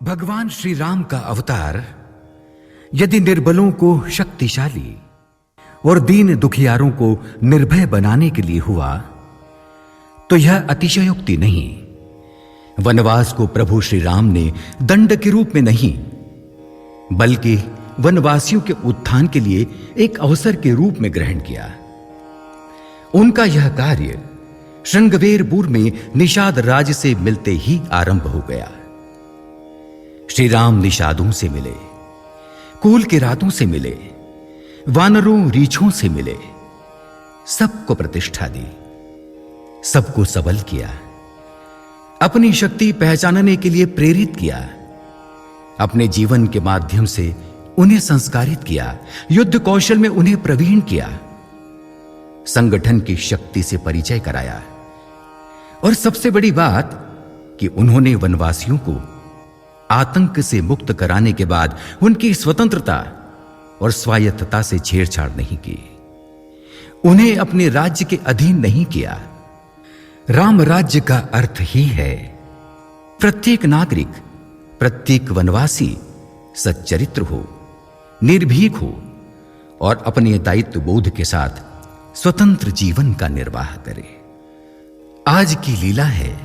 भगवान श्री राम का अवतार यदि निर्बलों को शक्तिशाली और दीन दुखियारों को निर्भय बनाने के लिए हुआ तो यह अतिशयोक्ति नहीं। वनवास को प्रभु श्री राम ने दंड के रूप में नहीं बल्कि वनवासियों के उत्थान के लिए एक अवसर के रूप में ग्रहण किया। उनका यह कार्य श्रृंगवेरपुर में निषाद राज से मिलते ही आरंभ हो गया। श्री राम निषादों से मिले, कूल के रातों से मिले, वानरों रीछों से मिले, सबको प्रतिष्ठा दी, सबको सबल किया, अपनी शक्ति पहचानने के लिए प्रेरित किया, अपने जीवन के माध्यम से उन्हें संस्कारित किया, युद्ध कौशल में उन्हें प्रवीण किया, संगठन की शक्ति से परिचय कराया और सबसे बड़ी बात कि उन्होंने वनवासियों को आतंक से मुक्त कराने के बाद उनकी स्वतंत्रता और स्वायत्तता से छेड़छाड़ नहीं की, उन्हें अपने राज्य के अधीन नहीं किया। राम राज्य का अर्थ ही है प्रत्येक नागरिक, प्रत्येक वनवासी सच्चरित्र हो, निर्भीक हो और अपने दायित्व बोध के साथ स्वतंत्र जीवन का निर्वाह करे। आज की लीला है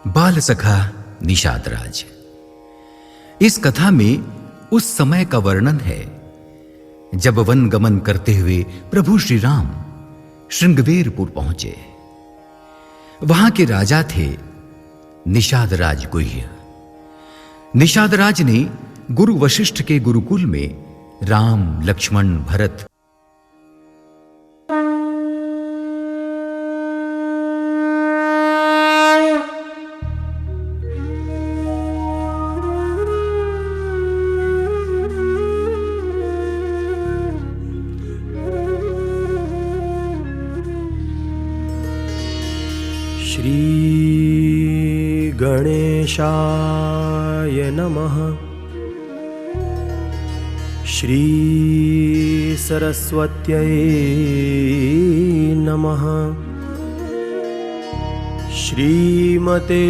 बाल सखा निषाद राज। इस कथा में उस समय का वर्णन है जब वन गमन करते हुए प्रभु श्री राम श्रृंगवेरपुर पहुंचे। वहां के राजा थे निषाद राज गुह्य। निषाद राज ने गुरु वशिष्ठ के गुरुकुल में राम, लक्ष्मण, भरत श्री गणेशाय नमः। श्री सरस्वत्यै नमः। श्रीमते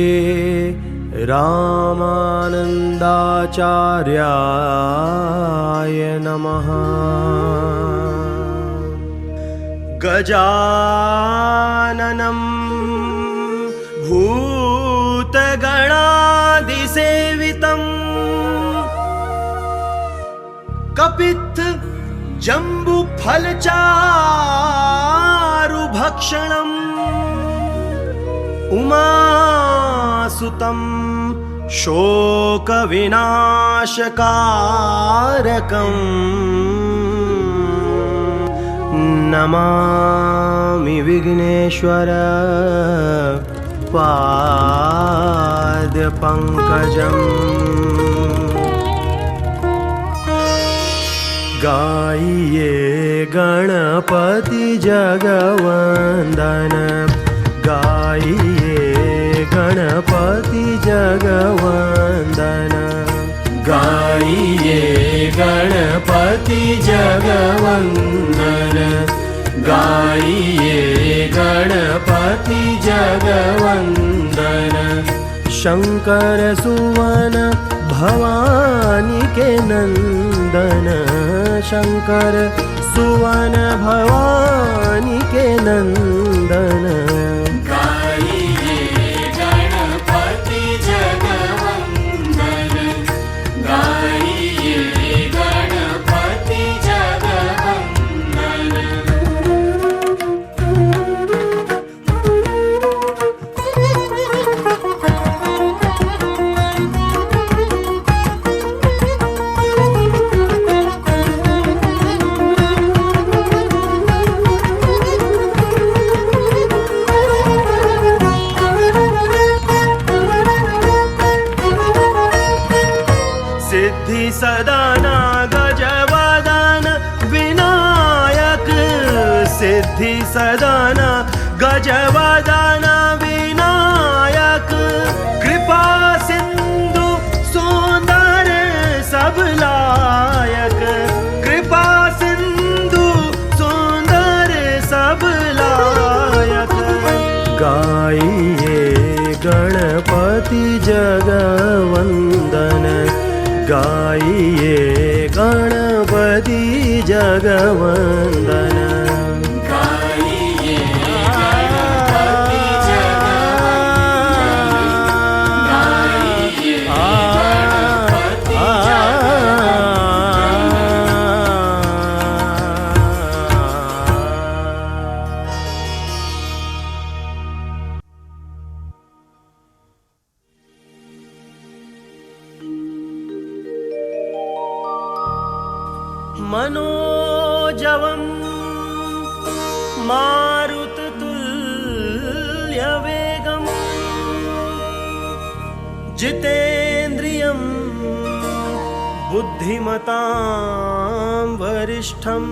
रामानन्दाचार्याय नमः। गजाननं भूतगणादिसेवितं कपित्थ जम्बुफलचारुभक्षणम् उमासुतं शोकविनाशकारकम् नमामि विघ्नेश्वर पादपङ्कजम्। गाइए गणपति जगवंदन, गाइए गणपति जगवंदन, गाइए गणपति जगवंदन, गाइए गणपति जगवंदन। शंकर सुवन भवानी के नंदन, शंकर सुवन भवानी के नंदन। गाइए गणपति जगवंदन, गाइए गणपति जगवंदन। सिद्धि सदाना गजवदन विनायक, सिद्धि सदाना गजवदन विनायक। कृपा सिंधु सुंदर सब लायक, कृपा सिंधु सुंदर सब लायक। गाइए गण गणपति जगवंदन गाइए गणपति जगवंदन गाइए गणपति जगवंदन गाइए गणपति मनोजवं मारुततुल्यवेगं जितेन्द्रियं बुद्धिमतां वरिष्ठं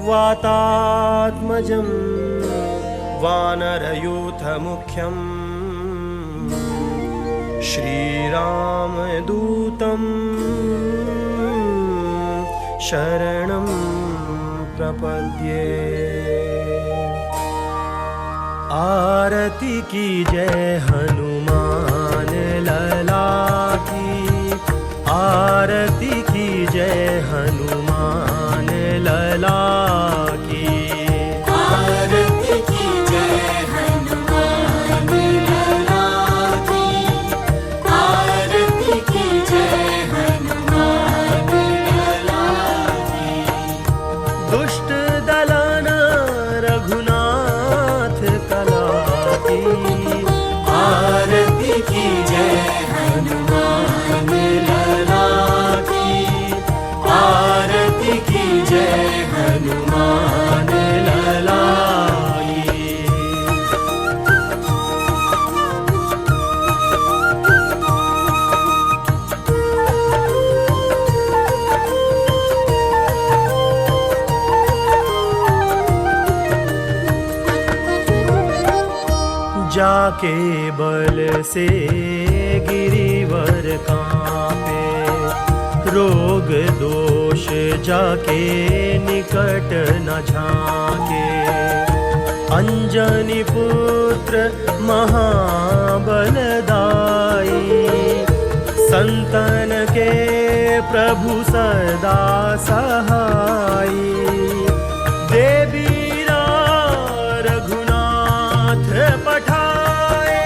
वातात्मजं वानरयूथमुख्यं श्रीरामदूतम् शरणं प्रपद्ये। आरती की जय हनुमान लला की, आरती की जय हनुमान लला की, आरती की जय हनुमान लला की, आरती की जय हनुमान लला की। दुष्ट दलन रघुनाथ कला की, आरती की जय हनुमान लला की, आरती की जय हनुमान लला की। जाके बल से गिरिवर कांपे, रोग दोष जाके निकट न झांके। अंजनी पुत्र महाबलदाई, संतन के प्रभु सदा सहाई। देवी रघुनाथ पठाए,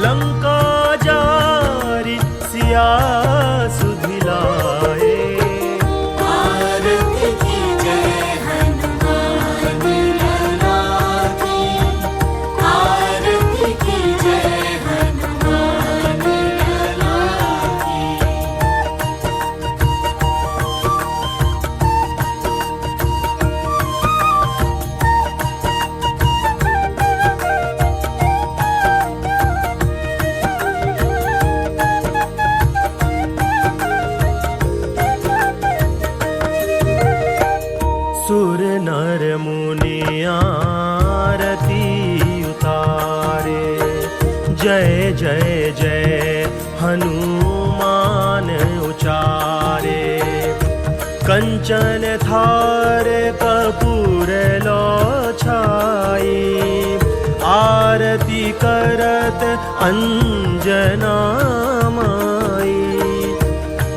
लंका जारी सिया सुधिलाए। आरती की जय हनुमान लला की, आरती की जय हनुमान लला की। सुर नर मुनि आरती उतारे, जय जय जय हनुमान उचारे। कंचन थार कपूर लो छाई, आरती करत अंजना माई।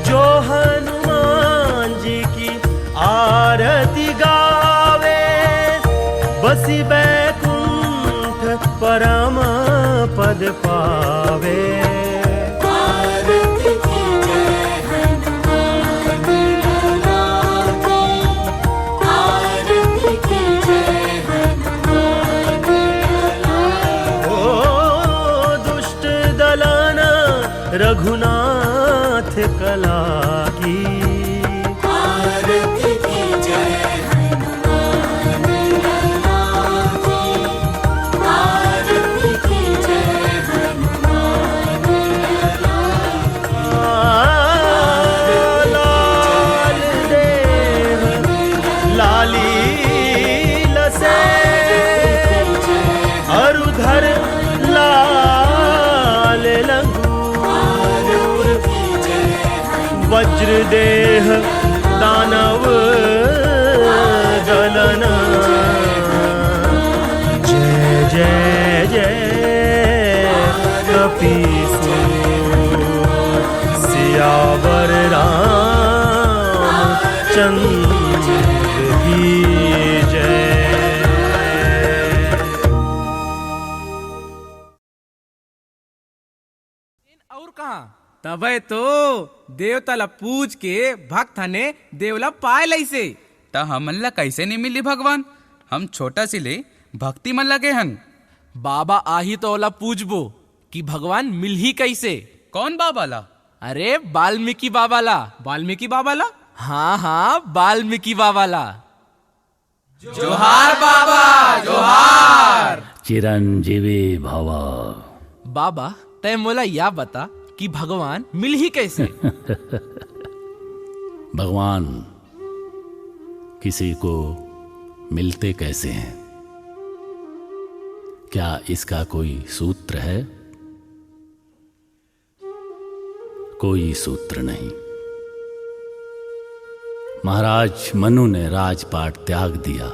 जो हनुमान जी की आरती गावे, बसी बैकुंठ परम पद पावे। आरती की जय हनुमान लला की, आरती की जय हनुमान लला की। ओ दुष्ट दलन रघुनाथ कला की, आरती की जय हनुमान लला की, आरती की जय हनुमान लला की। लाल देह लाली लसे, अरुधर लाल लंगूर। वज्र देह दानव दलन, जय जय जय और कहा तबे तो देवता ला पूज के भक्त ने देवला पाए लैसे। त हमन ला कैसे नहीं मिली भगवान? हम छोटा सी ले भक्ति मन लगे हन। बाबा आही तो ओला पूजबो कि भगवान मिल ही कैसे। कौन बाबा ला? अरे वाल्मीकि बाबा ला। वाल्मीकि बाबा ला? हाँ हाँ वाल्मीकि बाबा ला। जोहार बाबा जोहार। चिरंजीवी भव। बाबा तय मोला या बता कि भगवान मिल ही कैसे। भगवान किसी को मिलते कैसे हैं? क्या इसका कोई सूत्र है? कोई सूत्र नहीं। महाराज मनु ने राजपाट त्याग दिया,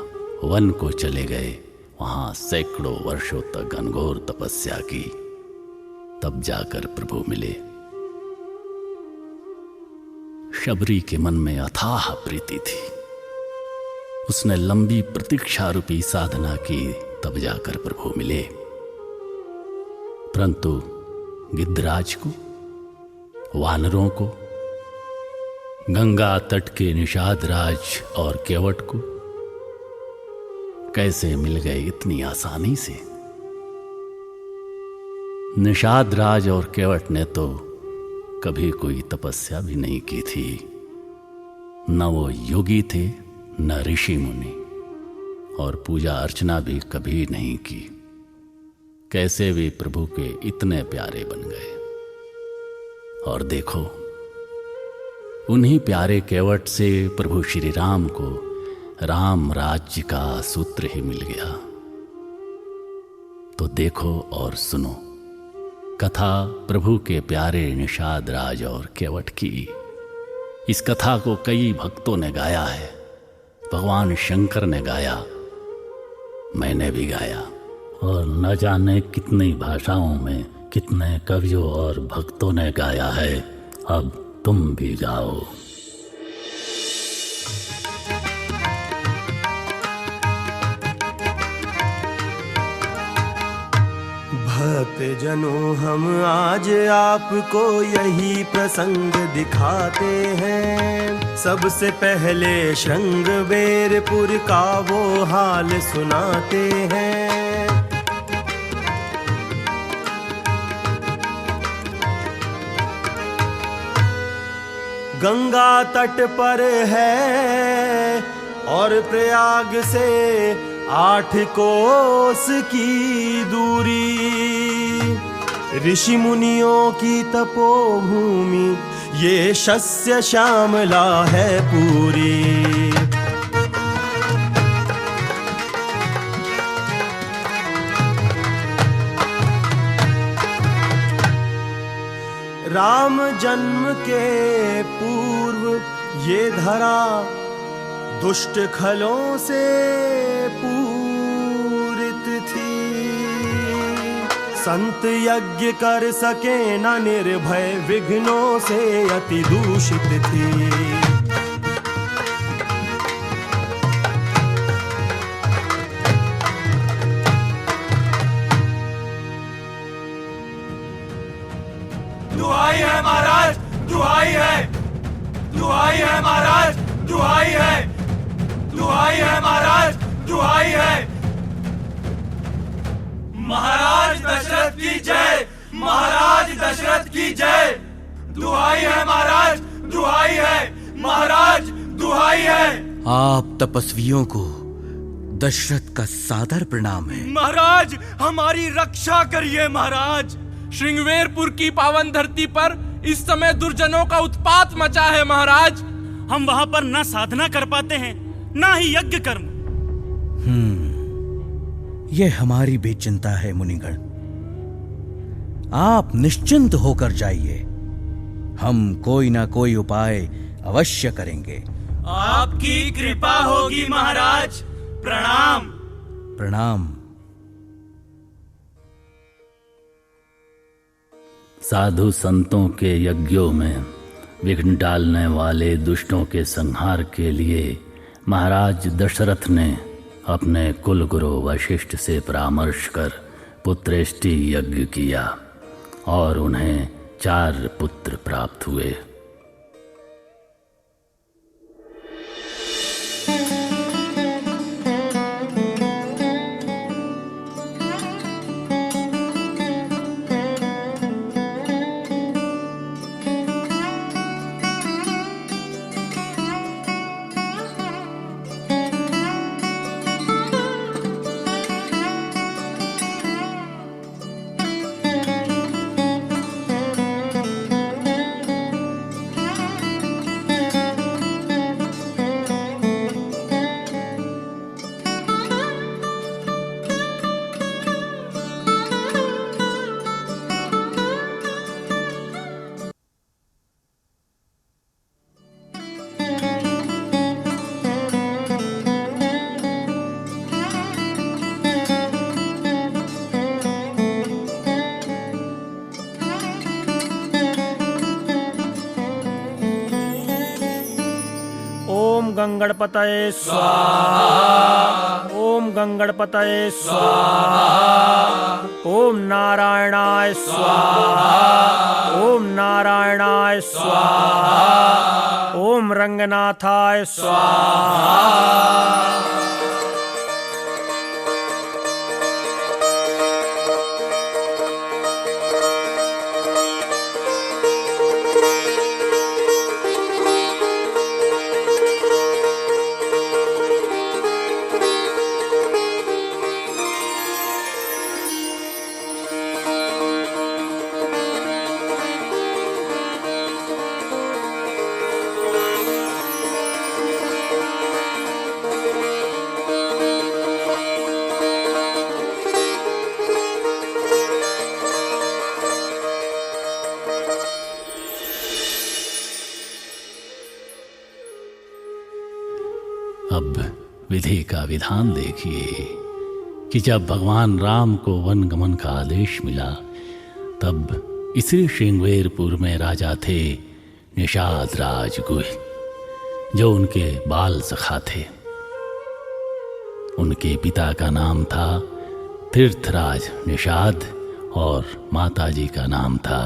वन को चले गए। वहां सैकड़ों वर्षों तक घनघोर तपस्या की, तब जाकर प्रभु मिले। शबरी के मन में अथाह प्रीति थी। उसने लंबी प्रतीक्षा रूपी साधना की, तब जाकर प्रभु मिले। परंतु गिद्धराज को, वानरों को, गंगा तट के निषाद राज और केवट को कैसे मिल गए इतनी आसानी से? निषाद राज और केवट ने तो कभी कोई तपस्या भी नहीं की थी। न वो योगी थे, न ऋषि मुनि, और पूजा अर्चना भी कभी नहीं की। कैसे वे प्रभु के इतने प्यारे बन गए? और देखो, उन्हीं प्यारे केवट से प्रभु श्री राम को राम राज्य का सूत्र ही मिल गया। तो देखो और सुनो कथा प्रभु के प्यारे निषाद राज और केवट की। इस कथा को कई भक्तों ने गाया है। भगवान शंकर ने गाया, मैंने भी गाया, और न जाने कितनी भाषाओं में कितने कवियों और भक्तों ने गाया है। अब तुम भी गाओ। भक्त जनों, हम आज आपको यही प्रसंग दिखाते हैं। सबसे पहले श्रृंगबेरपुर का वो हाल सुनाते हैं। गंगा तट पर है और प्रयाग से 8 कोस की दूरी। ऋषि मुनियों की तपोभूमि ये शस्य श्यामला है पूरी। राम जन्म के पूर्व ये धरा दुष्ट खलों से पूरित थी। संत यज्ञ कर सके न निर्भय, विघ्नों से अति दूषित थी। दुहाई है महाराज, दुहाई है, दुहाई है महाराज, दुहाई है, दुहाई है महाराज, दुहाई है। महाराज दशरथ की जय, महाराज दशरथ की जय। दुहाई है महाराज, दुहाई है महाराज, दुहाई है। आप तपस्वियों को दशरथ का सादर प्रणाम है। महाराज हमारी रक्षा करिए महाराज। श्रृंगवेरपुर की पावन धरती पर इस समय दुर्जनों का उत्पात मचा है महाराज। हम वहां पर ना साधना कर पाते हैं, ना ही यज्ञ कर्म। यह हमारी भी चिंता है मुनिगण। आप निश्चिंत होकर जाइए, हम कोई ना कोई उपाय अवश्य करेंगे। आपकी कृपा होगी महाराज। प्रणाम। प्रणाम। साधु संतों के यज्ञों में विघ्न डालने वाले दुष्टों के संहार के लिए महाराज दशरथ ने अपने कुल गुरु वशिष्ठ से परामर्श कर पुत्रेष्टि यज्ञ किया और उन्हें 4 पुत्र प्राप्त हुए। ओम गंगणपतये स्वाहा। ओम गंगणपतये स्वाहा। ओम नारायणाय स्वाहा। ओम नारायणाय स्वाहा। ओम रंगनाथाय स्वाहा। अब विधि का विधान देखिए कि जब भगवान राम को वन गमन का आदेश मिला, तब इसी श्रृंगवेरपुर में राजा थे निषाद राज गुह, जो उनके बाल सखा थे। उनके पिता का नाम था तीर्थराज निषाद और माताजी का नाम था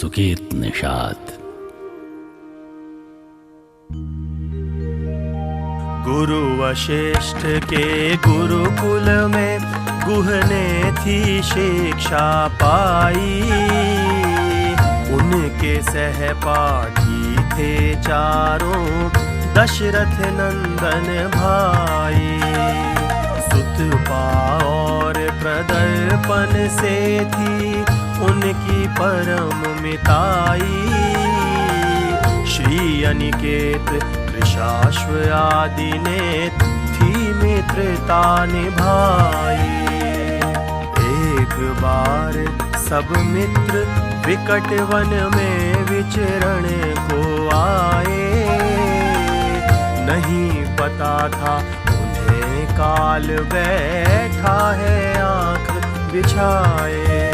सुकेत निषाद। गुरु वशिष्ठ के गुरुकुल में गुह ने थी शिक्षा पाई। उनके सहपाठी थे चारों दशरथ नंदन भाई। सुतपा और प्रदर्पण से थी उनकी परम मिताई। श्री अनिकेत वृषाश्व आदि ने थी मित्रता निभाई। एक बार सब मित्र विकट वन में विचरण को आए। नहीं पता था उन्हें काल बैठा है आंख बिछाए।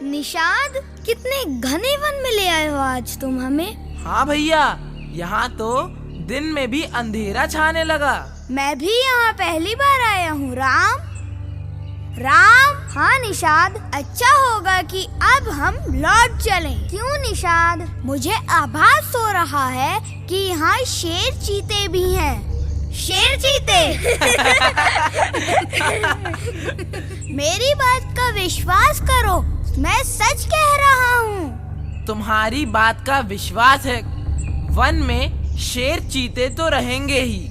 निषाद, कितने घने वन में ले आए हो आज तुम हमें। हाँ भैया, यहाँ तो दिन में भी अंधेरा छाने लगा। मैं भी यहाँ पहली बार आया हूँ। राम। हाँ निषाद, अच्छा होगा कि अब हम लौट चलें। क्यों निषाद? मुझे आभास हो रहा है कि यहाँ शेर चीते भी हैं। शेर चीते? मेरी बात का विश्वास करो, मैं सच कह रहा हूँ। तुम्हारी बात का विश्वास है। वन में शेर चीते तो रहेंगे ही।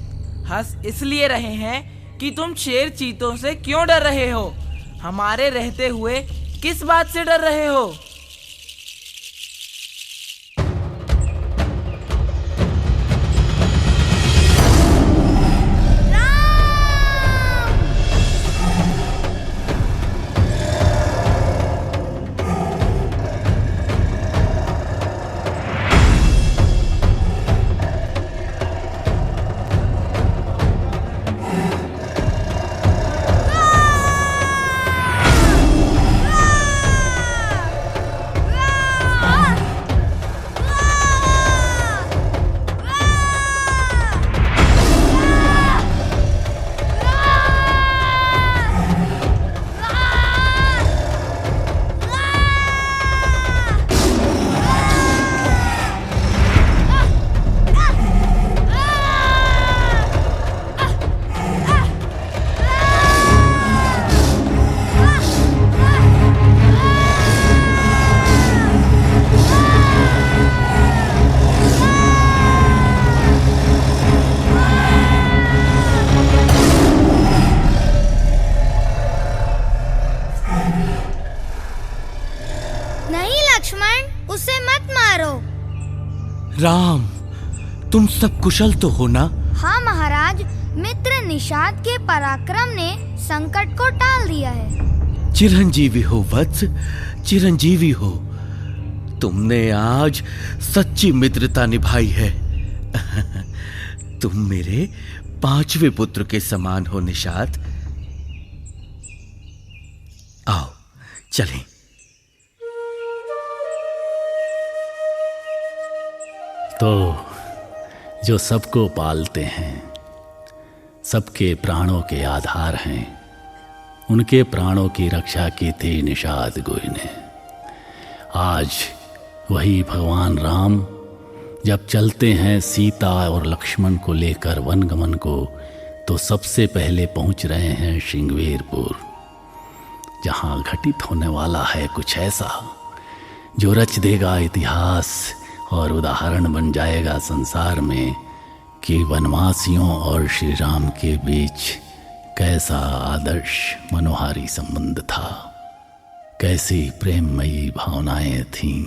हंस इसलिए रहे हैं कि तुम शेर चीतों से क्यों डर रहे हो? हमारे रहते हुए किस बात से डर रहे हो? तुम सब कुशल तो हो ना? हाँ महाराज, मित्र निषाद के पराक्रम ने संकट को टाल दिया है। चिरंजीवी हो वत्स, चिरंजीवी हो। तुमने आज सच्ची मित्रता निभाई है। तुम मेरे 5वें पुत्र के समान हो निषाद। आओ चलें। तो जो सबको पालते हैं, सबके प्राणों के आधार हैं, उनके प्राणों की रक्षा की थी निषाद गोई ने। आज वही भगवान राम जब चलते हैं सीता और लक्ष्मण को लेकर वनगमन को, तो सबसे पहले पहुंच रहे हैं श्रृंगवेरपुर, जहां घटित होने वाला है कुछ ऐसा जो रच देगा इतिहास और उदाहरण बन जाएगा संसार में कि वनवासियों और श्री राम के बीच कैसा आदर्श मनोहारी संबंध था, कैसी प्रेममयी भावनाएं थीं।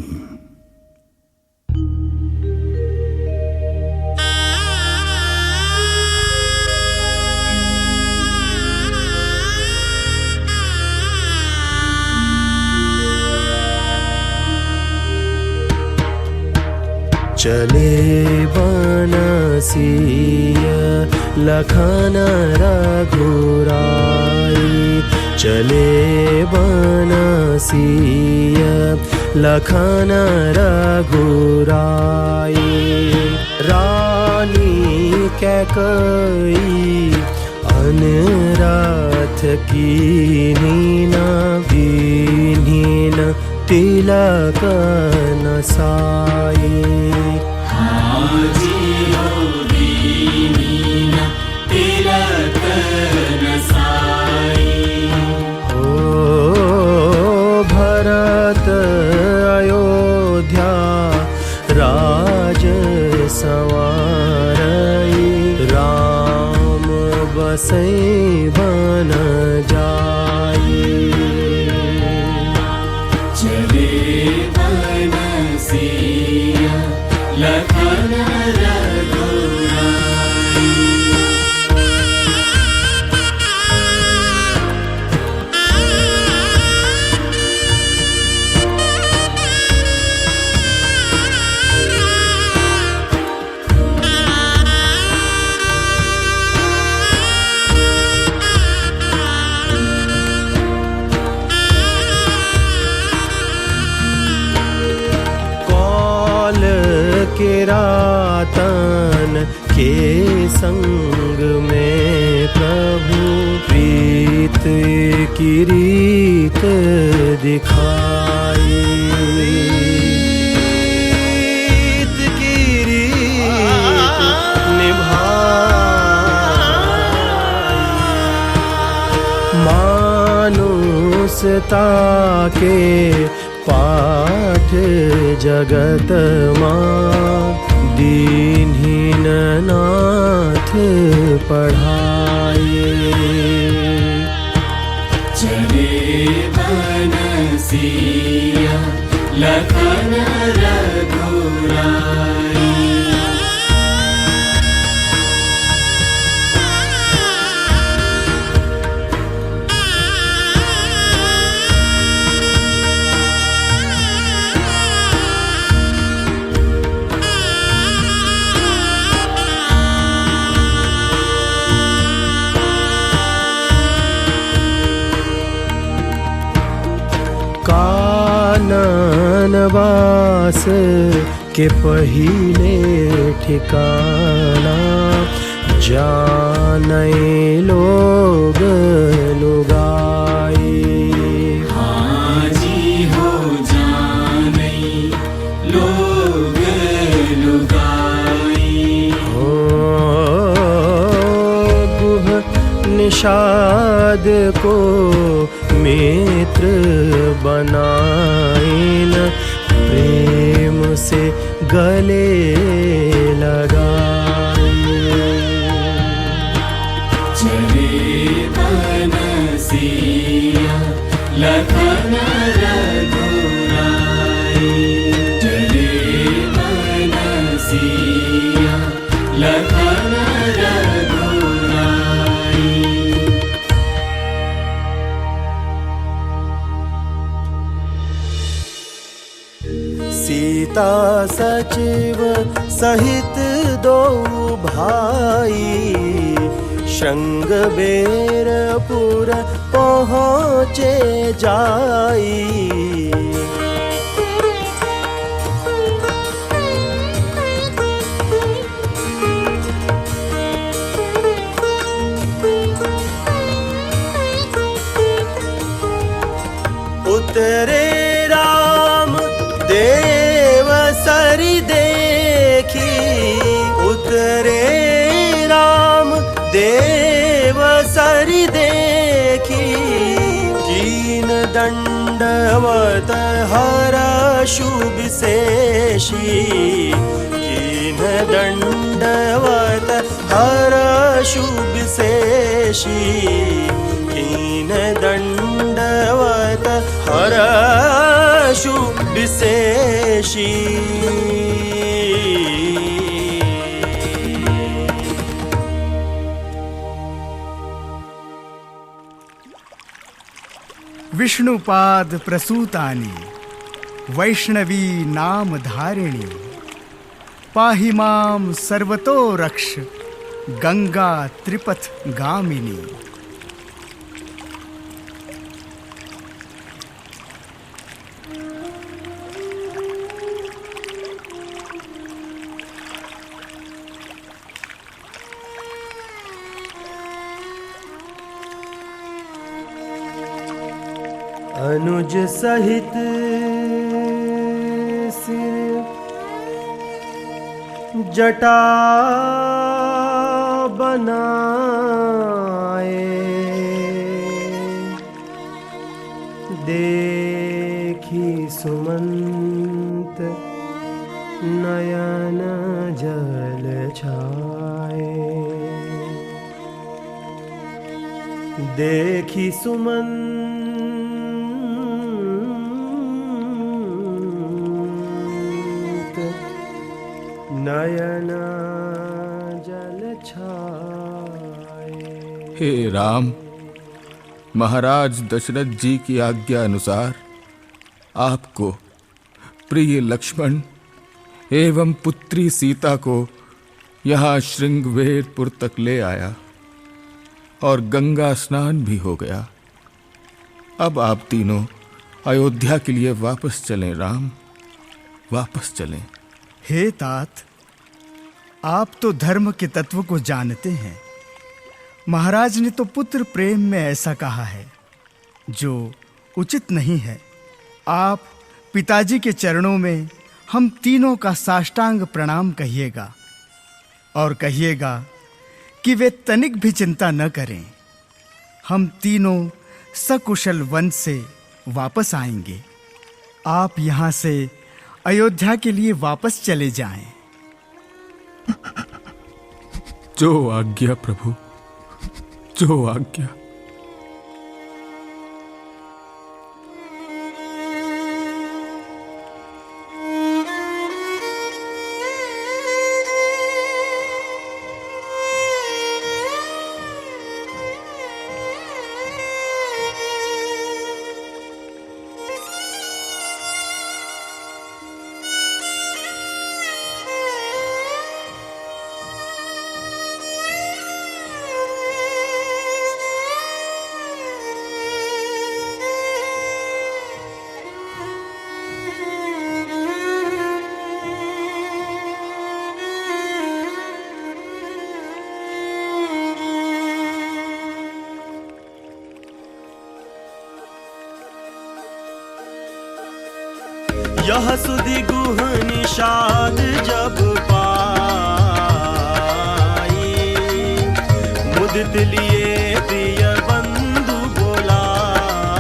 चले बनसिया लखन रघुराई, चले बनसिया लखन रघुराई। रानी कैकई अनरथ कीन्हीन, कीन्हीन तिलक नसाई। भरत अयोध्या राज संवारई, राम बसई बन जाई। चले बनसिया लखन रघुराई। किरातन के संग में प्रभु प्रीत की रीत दिखाई। प्रीत की रीत निभाई। मानुषता के पाठ जगत मां, दीनहीन नाथ पढ़ाए। चले बनसिया लखन रघुराई। काननवास के पहिले ठिकाना, जाने लोग लुगाई। हाजी हो जाने लोग लुगाई। हो गुह निषाद को मित्र बनाइन, प्रेम से गले लगाए। चले बनसिया लखन रघुराई। चले बनसिया लखन रघुराई। सीता सचिव सहित दो भाई, श्रृंगबेरपुर पहुँचे जाई। उतरे राम देव सरी देखी, उतरे राम देव सरी देखी। कीन दंडवत हरषु विशेषी, कीन दंडवत हरषु विशेषी, कीन दंडवत हरषु विशेषी। विष्णुपाद प्रसूतानि वैष्णवी नाम धारिणी, पाहि मां सर्वतो रक्ष गंगा त्रिपथ गामिनी। अनुज सहित सिर जटा बनाए, देखी सुमंत नयन जल छाए, देखी सुमंत नयन जल छाए। हे राम, महाराज दशरथ जी की आज्ञा अनुसार आपको प्रिय लक्ष्मण एवं पुत्री सीता को यहाँ श्रृंगवेरपुर तक ले आया और गंगा स्नान भी हो गया। अब आप तीनों अयोध्या के लिए वापस चलें राम, वापस चलें। हे तात, आप तो धर्म के तत्व को जानते हैं। महाराज ने तो पुत्र प्रेम में ऐसा कहा है जो उचित नहीं है। आप पिताजी के चरणों में हम तीनों का साष्टांग प्रणाम कहिएगा और कहिएगा कि वे तनिक भी चिंता न करें। हम तीनों सकुशल वन से वापस आएंगे। आप यहाँ से अयोध्या के लिए वापस चले जाएं। जो आज्ञा प्रभु, जो आज्ञा। यह सुधि गुह निषाद जब पाई, मुदित लिए प्रिय बंधु बोलाई।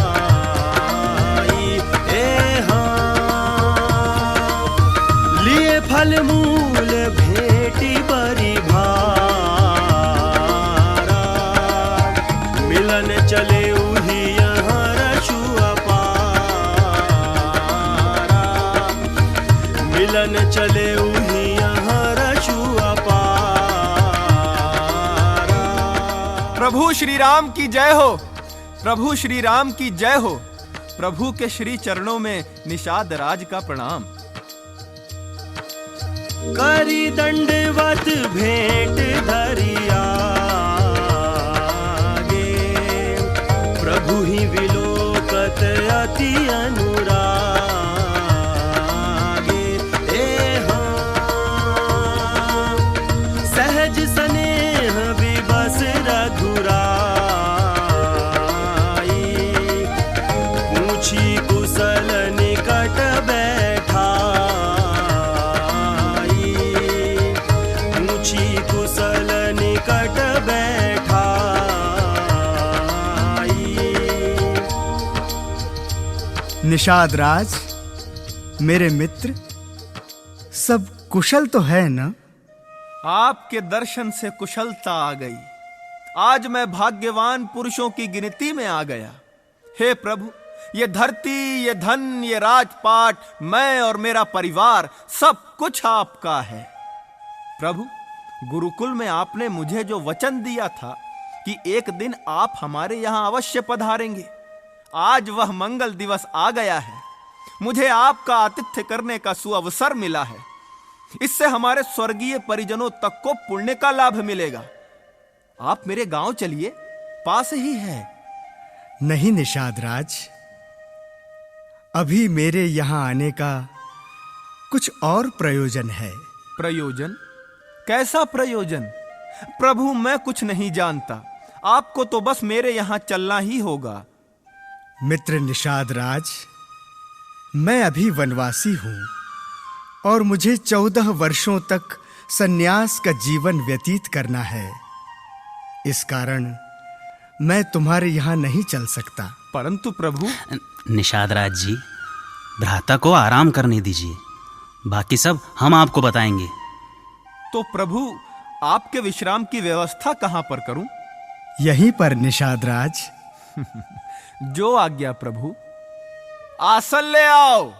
ए हाँ, लिए फल मूल भेटी बरी भारा, मिलन चले उही यहाँ रछुआ पारा, मिलन चले उहिया प्रभु श्री राम की जय हो, प्रभु श्री राम की जय हो। प्रभु के श्री चरणों में निषाद राज का प्रणाम। करी दंडवत भेंट धरिया गे, प्रभु ही विलोकत अति अनुरागे। ए हाँ, सहज स्नेह विबस रघुराई, पूछी कुशल निकट बैठा, कुशल निकट बैठा। निषाद राज, मेरे मित्र, सब कुशल तो है ना? आपके दर्शन से कुशलता आ गई। आज मैं भाग्यवान पुरुषों की गिनती में आ गया। हे प्रभु, ये धरती, ये धन, ये राजपाट, मैं और मेरा परिवार, सब कुछ आपका है। प्रभु, गुरुकुल में आपने मुझे जो वचन दिया था कि एक दिन आप हमारे यहां अवश्य पधारेंगे, आज वह मंगल दिवस आ गया है। मुझे आपका आतिथ्य करने का सुअवसर मिला है। इससे हमारे स्वर्गीय परिजनों तक को पुण्य का लाभ मिलेगा। आप मेरे गांव चलिए, पास ही है। नहीं निषाद राज, अभी मेरे यहां आने का कुछ और प्रयोजन है। प्रयोजन? कैसा प्रयोजन? प्रभु, मैं कुछ नहीं जानता। आपको तो बस मेरे यहां चलना ही होगा। मित्र निषाद राज, मैं अभी वनवासी हूं और मुझे 14 वर्षों तक सन्यास का जीवन व्यतीत करना है। इस कारण मैं तुम्हारे यहां नहीं चल सकता। परंतु प्रभु। निषाद राज जी, भ्राता को आराम करने दीजिए, बाकी सब हम आपको बताएंगे। तो प्रभु, आपके विश्राम की व्यवस्था कहां पर करूं? यहीं पर निषाद राज। जो आज्ञा प्रभु। आसन ले आओ।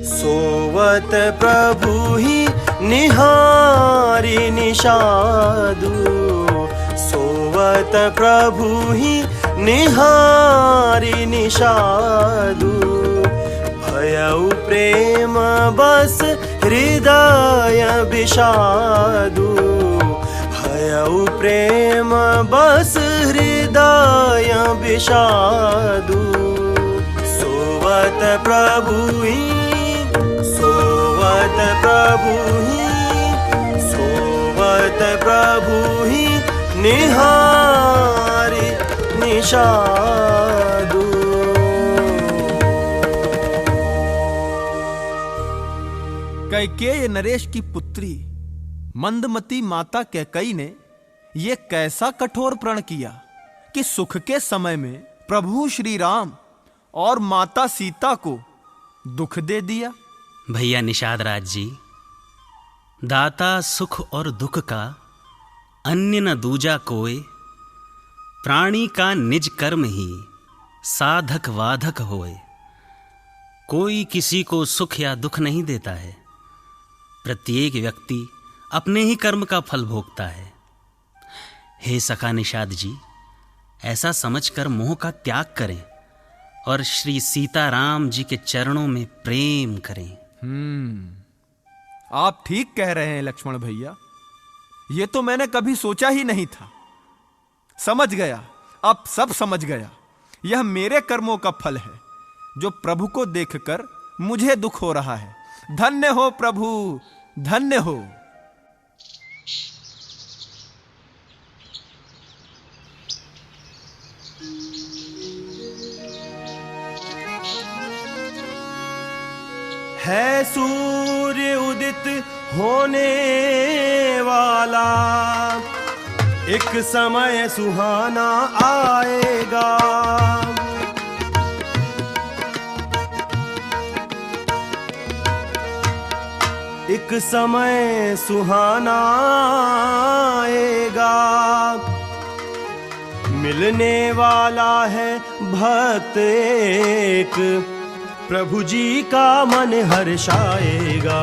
सोवत प्रभु ही निहारी निषादु, सोवत प्रभु ही निहारी निषादु। भयउ प्रेम बस हृदय विषादु, भयउ प्रेम बस हृदय विषादु। सोवत प्रभु ही, सोवत प्रभु ही, सोवत प्रभु ही निहारी निषादु। कैकेयी नरेश की पुत्री मंदमती माता कैकेयी ने यह कैसा कठोर प्रण किया कि सुख के समय में प्रभु श्री राम और माता सीता को दुख दे दिया। भैया निषाद राज जी, दाता सुख और दुख का अन्य न दूजा कोय, प्राणी का निज कर्म ही साधक वाधक होए। कोई किसी को सुख या दुख नहीं देता है, प्रत्येक व्यक्ति अपने ही कर्म का फल भोगता है। हे सखा निषाद जी, ऐसा समझकर मोह का त्याग करें और श्री सीताराम जी के चरणों में प्रेम करें। आप ठीक कह रहे हैं लक्ष्मण भैया। ये तो मैंने कभी सोचा ही नहीं था। समझ गया, अब सब समझ गया। यह मेरे कर्मों का फल है जो प्रभु को देखकर मुझे दुख हो रहा है। धन्य हो प्रभु, धन्य हो। है सूर्य उदित होने वाला, एक समय सुहाना आएगा। एक समय सुहाना आएगा, मिलने वाला है भक्त एक, प्रभु जी का मन हर्षाएगा।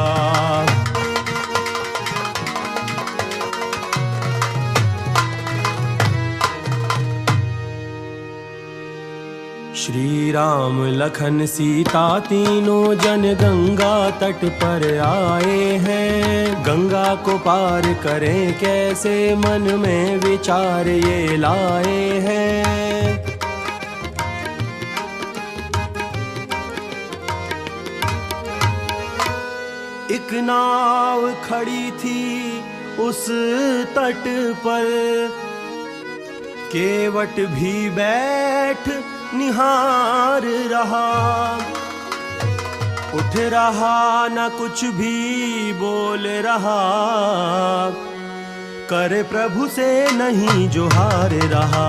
श्री राम लखन सीता तीनों जन गंगा तट पर आए हैं। गंगा को पार करें कैसे, मन में विचार ये लाए हैं। एक नाव खड़ी थी उस तट पर, केवट भी बैठ निहार रहा। उठ रहा न कुछ भी बोल रहा, कर प्रभु से नहीं जोहार रहा।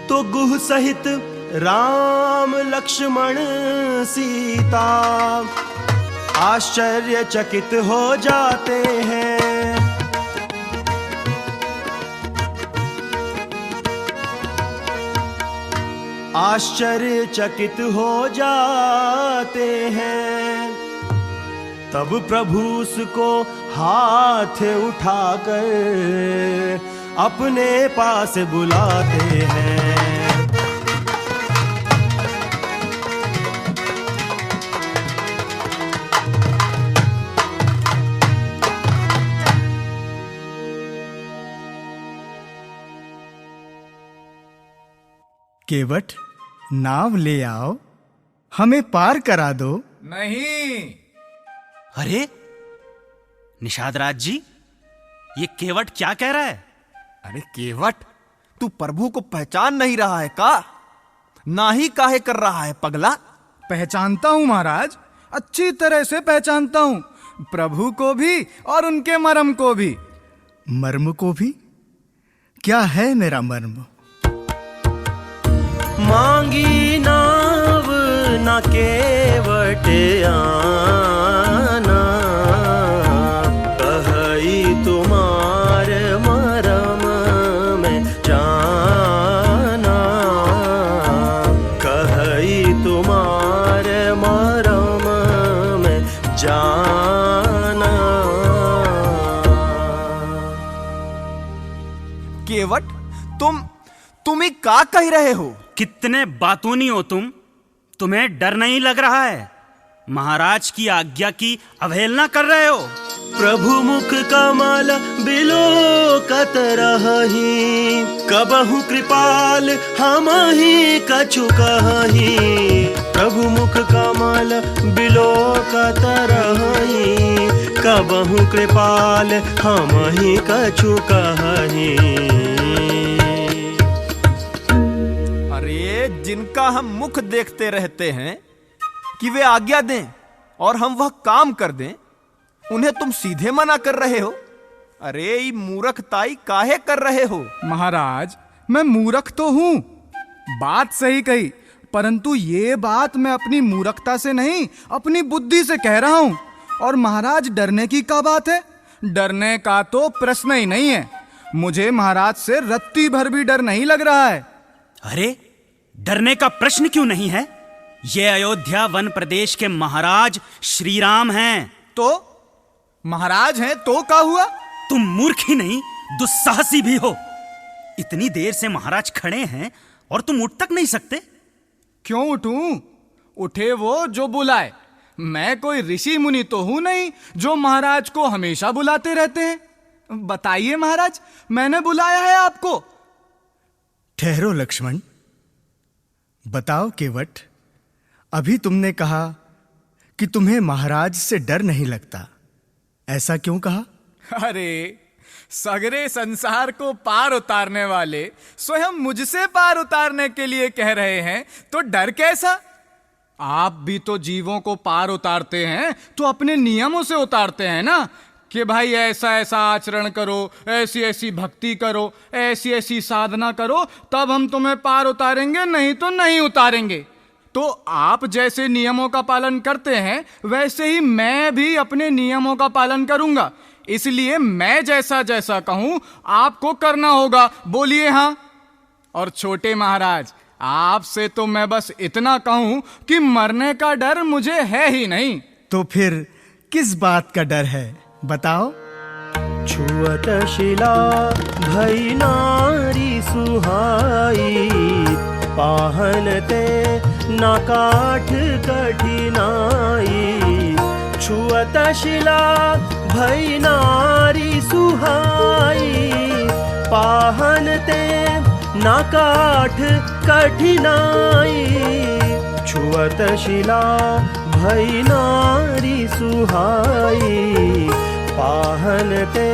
तो गुह सहित राम लक्ष्मण सीता आश्चर्यचकित हो जाते हैं। आश्चर्यचकित हो जाते हैं। तब प्रभु उसको हाथ उठाकर अपने पास बुलाते हैं। केवट, नाव ले आओ, हमें पार करा दो। नहीं। अरे निषाद राज जी, ये केवट क्या कह रहा है? अरे केवट, तू प्रभु को पहचान नहीं रहा है का? ना ही काहे कर रहा है पगला? पहचानता हूं महाराज, अच्छी तरह से पहचानता हूं, प्रभु को भी और उनके मर्म को भी। मर्म को भी? क्या है मेरा मर्म? मांगी नाव न केवट आना, कही तुम्हार मरम में जाना। कही तुम्हार मरम में जाना। केवट, तुम ही का कह रहे हो? कितने बातूनी हो तुम, तुम्हें डर नहीं लग रहा है? महाराज की आज्ञा की अवहेलना कर रहे हो। प्रभु मुख कमल बिलोकत रही, कबहु कृपाल हम ही कछु कही। प्रभु मुख कमल बिलोकत रही, कबहु कृपाल हम ही कछु कही। जिनका हम मुख देखते रहते हैं कि वे आज्ञा दें और हम वह काम कर दें, उन्हें तुम सीधे मना कर रहे हो। अरे ये मूर्खताई काहे कर रहे हो? महाराज, मैं मूर्ख तो हूं, बात सही कही, परंतु ये बात मैं अपनी मूर्खता से नहीं, अपनी बुद्धि से कह रहा हूं। और महाराज, डरने की क्या बात है? डरने का तो प्रश्न ही नहीं है। मुझे महाराज से रत्ती भर भी डर नहीं लग रहा है। अरे डरने का प्रश्न क्यों नहीं है? ये अयोध्या वन प्रदेश के महाराज श्री राम हैं। तो महाराज हैं तो क्या हुआ? तुम मूर्ख ही नहीं, दुस्साहसी भी हो। इतनी देर से महाराज खड़े हैं और तुम उठ तक नहीं सकते। क्यों उठूं? उठे वो जो बुलाए। मैं कोई ऋषि मुनि तो हूं नहीं जो महाराज को हमेशा बुलाते रहते हैं। बताइए महाराज, मैंने बुलाया है आपको। ठहरो लक्ष्मण, बताओ केवट, अभी तुमने कहा कि तुम्हें महाराज से डर नहीं लगता, ऐसा क्यों कहा? अरे सगरे संसार को पार उतारने वाले स्वयं मुझसे पार उतारने के लिए कह रहे हैं, तो डर कैसा? आप भी तो जीवों को पार उतारते हैं तो अपने नियमों से उतारते हैं ना, कि भाई ऐसा ऐसा आचरण करो, ऐसी ऐसी भक्ति करो, ऐसी ऐसी साधना करो, तब हम तुम्हें पार उतारेंगे, नहीं तो नहीं उतारेंगे। तो आप जैसे नियमों का पालन करते हैं वैसे ही मैं भी अपने नियमों का पालन करूंगा, इसलिए मैं जैसा जैसा कहूं आपको करना होगा। बोलिए हाँ। और छोटे महाराज, आपसे तो मैं बस इतना कहूं कि मरने का डर मुझे है ही नहीं। तो फिर किस बात का डर है, बताओ। छुअत शिला भई नारी सुहाई, पाहनते न काठ कठिनाई। छुअत शिला भई नारी सुहाई, पाहनते न काठ कठिनाई। छुअत शिला भई नारी सुहाई, पाहनते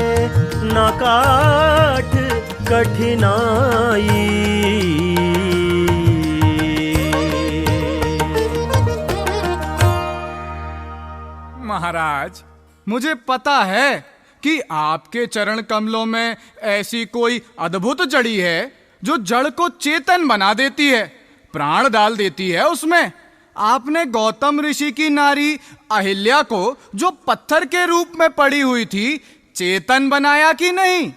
न काठ कठिनाई। महाराज, मुझे पता है कि आपके चरण कमलों में ऐसी कोई अद्भुत जड़ी है जो जड़ को चेतन बना देती है, प्राण डाल देती है उसमें। आपने गौतम ऋषि की नारी अहिल्या को, जो पत्थर के रूप में पड़ी हुई थी, चेतन बनाया कि नहीं?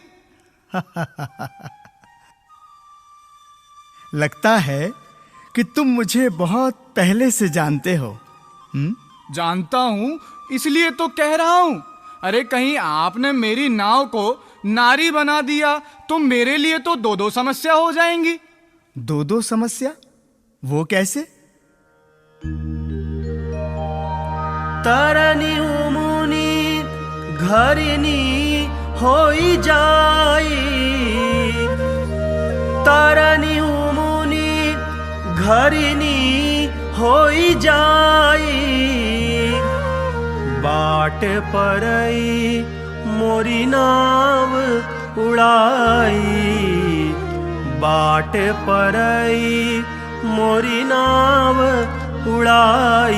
लगता है कि तुम मुझे बहुत पहले से जानते हो। जानता हूं, इसलिए तो कह रहा हूं। अरे कहीं आपने मेरी नाव को नारी बना दिया तो मेरे लिए तो दो दो समस्या हो जाएंगी। दो दो समस्या? वो कैसे? तरनी उमुनी घरिनी होई जाई। तरनी उमुनी घरिनी होई जाई। बाट परई मोरी नाव उड़ाई। बाट परई मोरी नाव उड़ाई।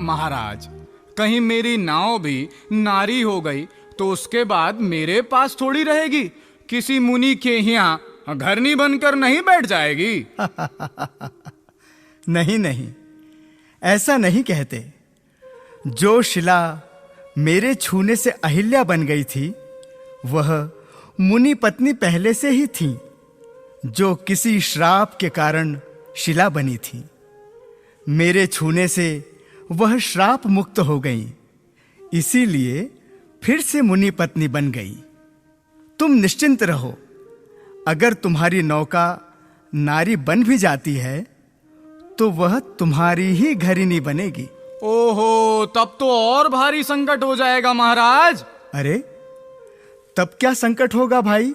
महाराज, कहीं मेरी नाव भी नारी हो गई तो उसके बाद मेरे पास थोड़ी रहेगी, किसी मुनि के यहाँ घरनी बनकर नहीं बैठ जाएगी। नहीं नहीं, ऐसा नहीं कहते। जो शिला मेरे छूने से अहिल्या बन गई थी, वह मुनि पत्नी पहले से ही थी, जो किसी श्राप के कारण शिला बनी थी। मेरे छूने से वह श्राप मुक्त हो गई, इसीलिए फिर से मुनि पत्नी बन गई। तुम निश्चिंत रहो, अगर तुम्हारी नौका नारी बन भी जाती है तो वह तुम्हारी ही घरिनी बनेगी। ओहो, तब तो और भारी संकट हो जाएगा महाराज। अरे, तब क्या संकट होगा भाई?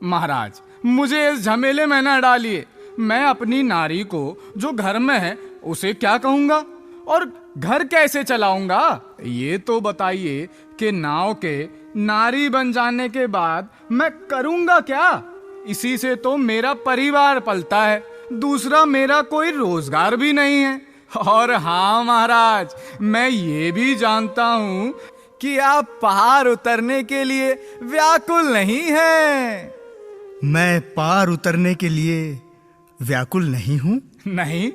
महाराज, मुझे इस झमेले में न डालिए। मैं अपनी नारी को जो घर में है उसे क्या कहूंगा और घर कैसे चलाऊंगा? ये तो बताइए कि नाव के नारी बन जाने के बाद मैं करूंगा क्या? इसी से तो मेरा परिवार पलता है, दूसरा मेरा कोई रोजगार भी नहीं है। और हाँ महाराज, मैं ये भी जानता हूं कि आप पहाड़ उतरने के लिए व्याकुल नहीं हैं। मैं पार उतरने के लिए व्याकुल नहीं हूं? नहीं,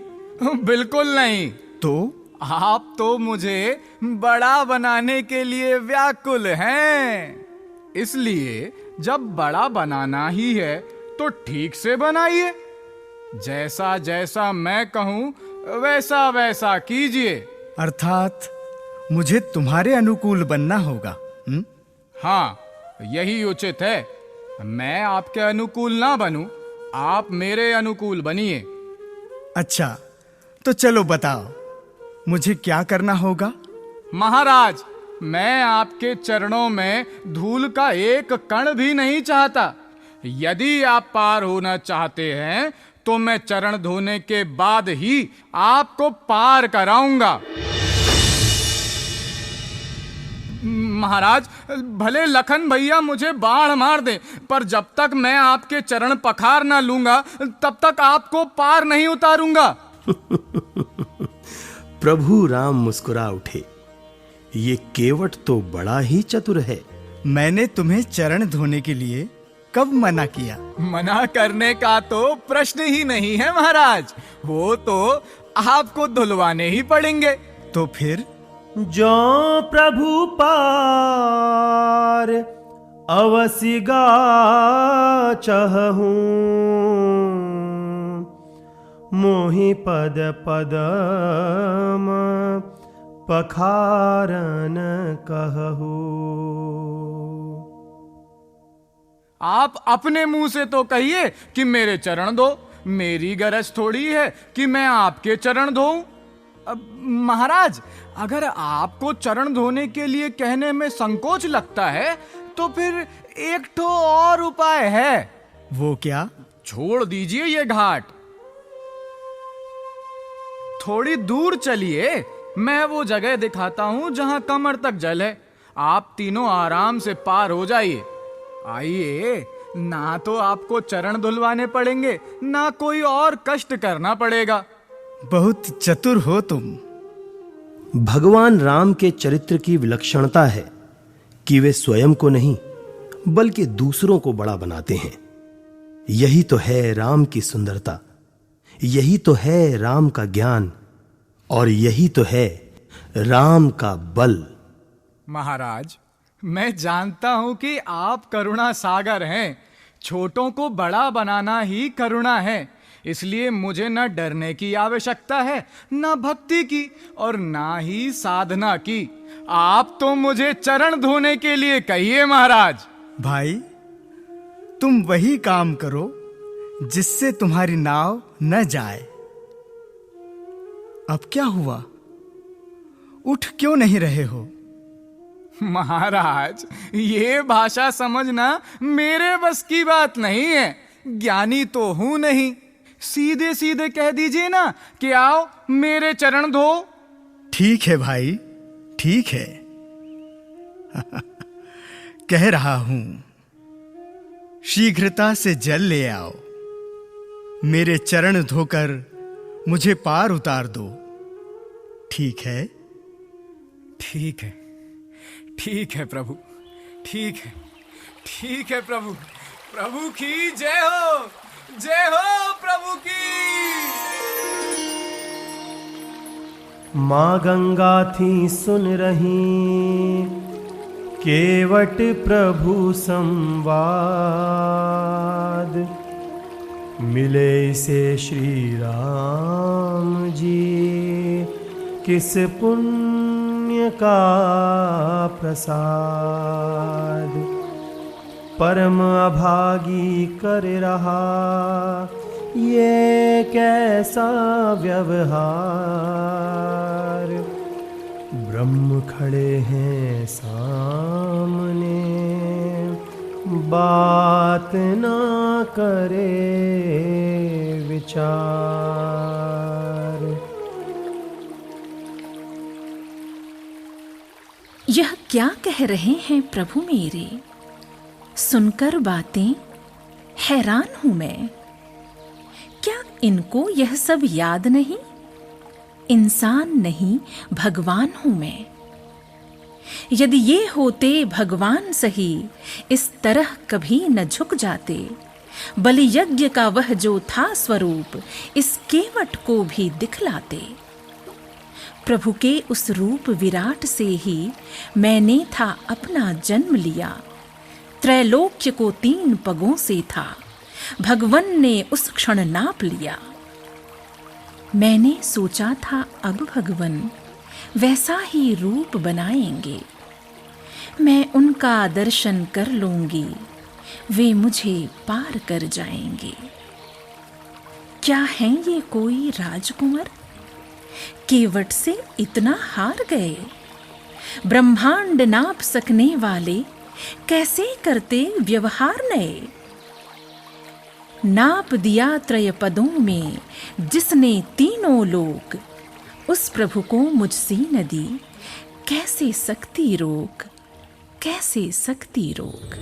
बिल्कुल नहीं। तो आप तो मुझे बड़ा बनाने के लिए व्याकुल हैं। इसलिए जब बड़ा बनाना ही है तो ठीक से बनाइए। जैसा जैसा मैं कहूं वैसा वैसा कीजिए। अर्थात मुझे तुम्हारे अनुकूल बनना होगा। हाँ, यही उचित है। मैं आपके अनुकूल ना बनूं, आप मेरे अनुकूल बनिए। अच्छा, तो चलो बताओ, मुझे क्या करना होगा? महाराज, मैं आपके चरणों में धूल का एक कण भी नहीं चाहता। यदि आप पार होना चाहते हैं तो मैं चरण धोने के बाद ही आपको पार कराऊंगा। महाराज, भले लखन भैया मुझे बाढ़ मार दे, पर जब तक मैं आपके चरण पखार ना लूंगा तब तक आपको पार नहीं उतारूंगा। प्रभु राम मुस्कुरा उठे। ये केवट तो बड़ा ही चतुर है। मैंने तुम्हें चरण धोने के लिए कब मना किया? मना करने का तो प्रश्न ही नहीं है महाराज, वो तो आपको धुलवाने ही पड़ेंगे। तो फिर? जो प्रभु पार अवसिगा चहूं, मोहि पद पदम पखारन कहू। आप अपने मुंह से तो कहिए कि मेरे चरण दो, मेरी गरज थोड़ी है कि मैं आपके चरण धोऊं। महाराज, अगर आपको चरण धोने के लिए कहने में संकोच लगता है तो फिर एक ठो और उपाय है। वो क्या? छोड़ दीजिए ये घाट, थोड़ी दूर चलिए, मैं वो जगह दिखाता हूं जहां कमर तक जल है। आप तीनों आराम से पार हो जाइए। आइए, ना तो आपको चरण धुलवाने पड़ेंगे, ना कोई और कष्ट करना पड़ेगा। बहुत चतुर हो तुम। भगवान राम के चरित्र की विलक्षणता है कि वे स्वयं को नहीं बल्कि दूसरों को बड़ा बनाते हैं। यही तो है राम की सुंदरता, यही तो है राम का ज्ञान, और यही तो है राम का बल। महाराज, मैं जानता हूं कि आप करुणा सागर हैं। छोटों को बड़ा बनाना ही करुणा है, इसलिए मुझे न डरने की आवश्यकता है, न भक्ति की, और ना ही साधना की। आप तो मुझे चरण धोने के लिए कहिए महाराज। भाई, तुम वही काम करो जिससे तुम्हारी नाव न जाए। अब क्या हुआ? उठ क्यों नहीं रहे हो? महाराज, ये भाषा समझना मेरे बस की बात नहीं है। ज्ञानी तो हूं नहीं, सीधे सीधे कह दीजिए ना कि आओ मेरे चरण धो। ठीक है भाई, ठीक है। कह रहा हूं, शीघ्रता से जल ले आओ, मेरे चरण धोकर मुझे पार उतार दो। ठीक है? ठीक है, ठीक है प्रभु, ठीक है, ठीक है प्रभु। प्रभु की जय हो, जय हो प्रभु की। माँ गंगा थी सुन रही केवट प्रभु संवाद, मिले से श्री राम जी किस पुण्य का प्रसाद। परम अभागी कर रहा ये कैसा व्यवहार, ब्रह्म खड़े हैं सामने बात ना करे विचार। यह क्या कह रहे हैं प्रभु मेरे? सुनकर बातें हैरान हूं मैं। क्या इनको यह सब याद नहीं? इंसान नहीं, भगवान हूं मैं। यदि ये होते भगवान सही, इस तरह कभी न झुक जाते। बलि यज्ञ का वह जो था स्वरूप, इस केवट को भी दिखलाते। प्रभु के उस रूप विराट से ही मैंने था अपना जन्म लिया। त्रैलोक्य को 3 पगों से था, भगवन ने उस क्षण नाप लिया। मैंने सोचा था अब भगवन वैसा ही रूप बनाएंगे, मैं उनका दर्शन कर लूंगी, वे मुझे पार कर जाएंगे। क्या हैं ये कोई राजकुमार? केवट से इतना हार गए। ब्रह्मांड नाप सकने वाले कैसे करते व्यवहार नए। नाप दिया त्रय पदों में जिसने 3 लोक, उस प्रभु को मुझसे न दी कैसे सकती रोक। कैसे सकती रोक।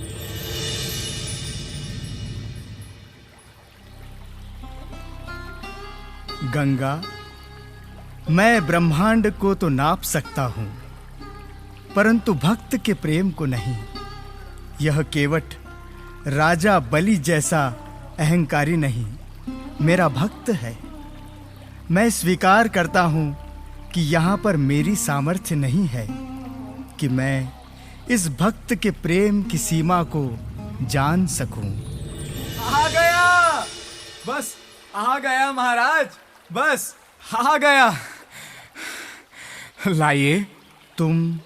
गंगा, मैं ब्रह्मांड को तो नाप सकता हूं, परंतु भक्त के प्रेम को नहीं। यह केवट राजा बलि जैसा अहंकारी नहीं, मेरा भक्त है। मैं स्वीकार करता हूं कि यहाँ पर मेरी सामर्थ्य नहीं है कि मैं इस भक्त के प्रेम की सीमा को जान सकूं। आ गया, बस आ गया महाराज, बस आ गया। लाइए। तुम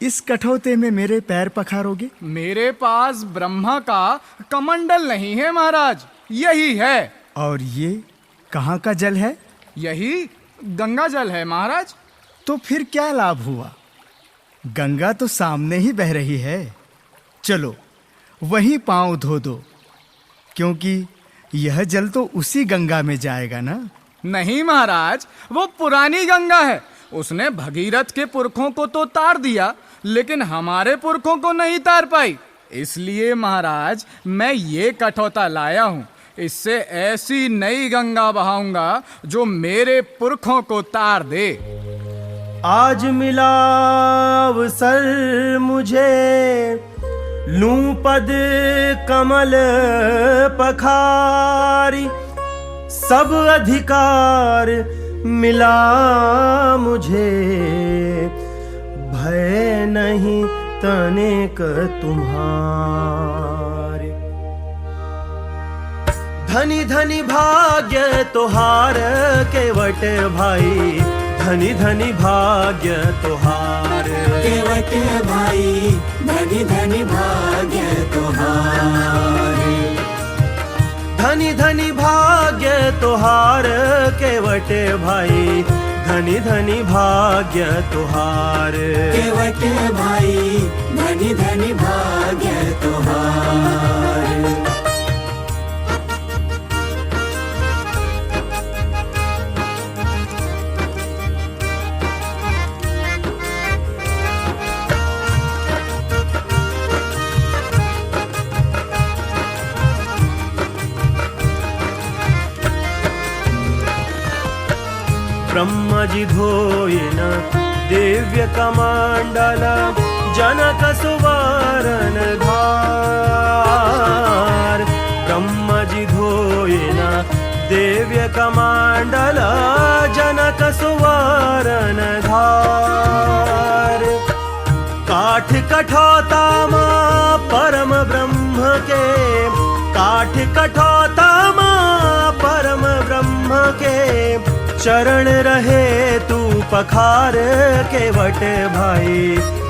इस कठौते में मेरे पैर पखारोगे? मेरे पास ब्रह्मा का कमंडल नहीं है महाराज, यही है। और ये कहाँ का जल है? यही गंगा जल है महाराज। तो फिर क्या लाभ हुआ? गंगा तो सामने ही बह रही है। चलो वहीं पांव धो दो, क्योंकि यह जल तो उसी गंगा में जाएगा ना। नहीं महाराज, वो पुरानी गंगा है। उसने भगीरथ के पुरखों को तो तार दिया, लेकिन हमारे पुरखों को नहीं तार पाई। इसलिए महाराज मैं ये कठौता लाया हूँ। इससे ऐसी नई गंगा बहाऊंगा जो मेरे पुरखों को तार दे। आज मिला अवसर मुझे, लूं पद कमल पखारी। सब अधिकार मिला मुझे, भय नहीं तनिक तुम्हारे। धनी धनी भाग्य तोहार केवट भाई, धनी धनी भाग्य तोहार केवट भाई, धनी धनी भाग्य तोहार। धनी धनी भाग्य तोहार केवट भाई, धनी धनी भाग्य तोहार केवट भाई, धनी धनी भाग्य तोहार। ब्रह्म जी धोइन दिव्य कमंडल, जनक सुवर्ण धार। ब्रह्म जी धोइन दिव्य कमंडल, जनक सुवर्ण धार। काठ कठौता मां परम ब्रह्म के, काठ कठौता मां परम ब्रह्म के। चरण रहे तू पखार केवट भाई,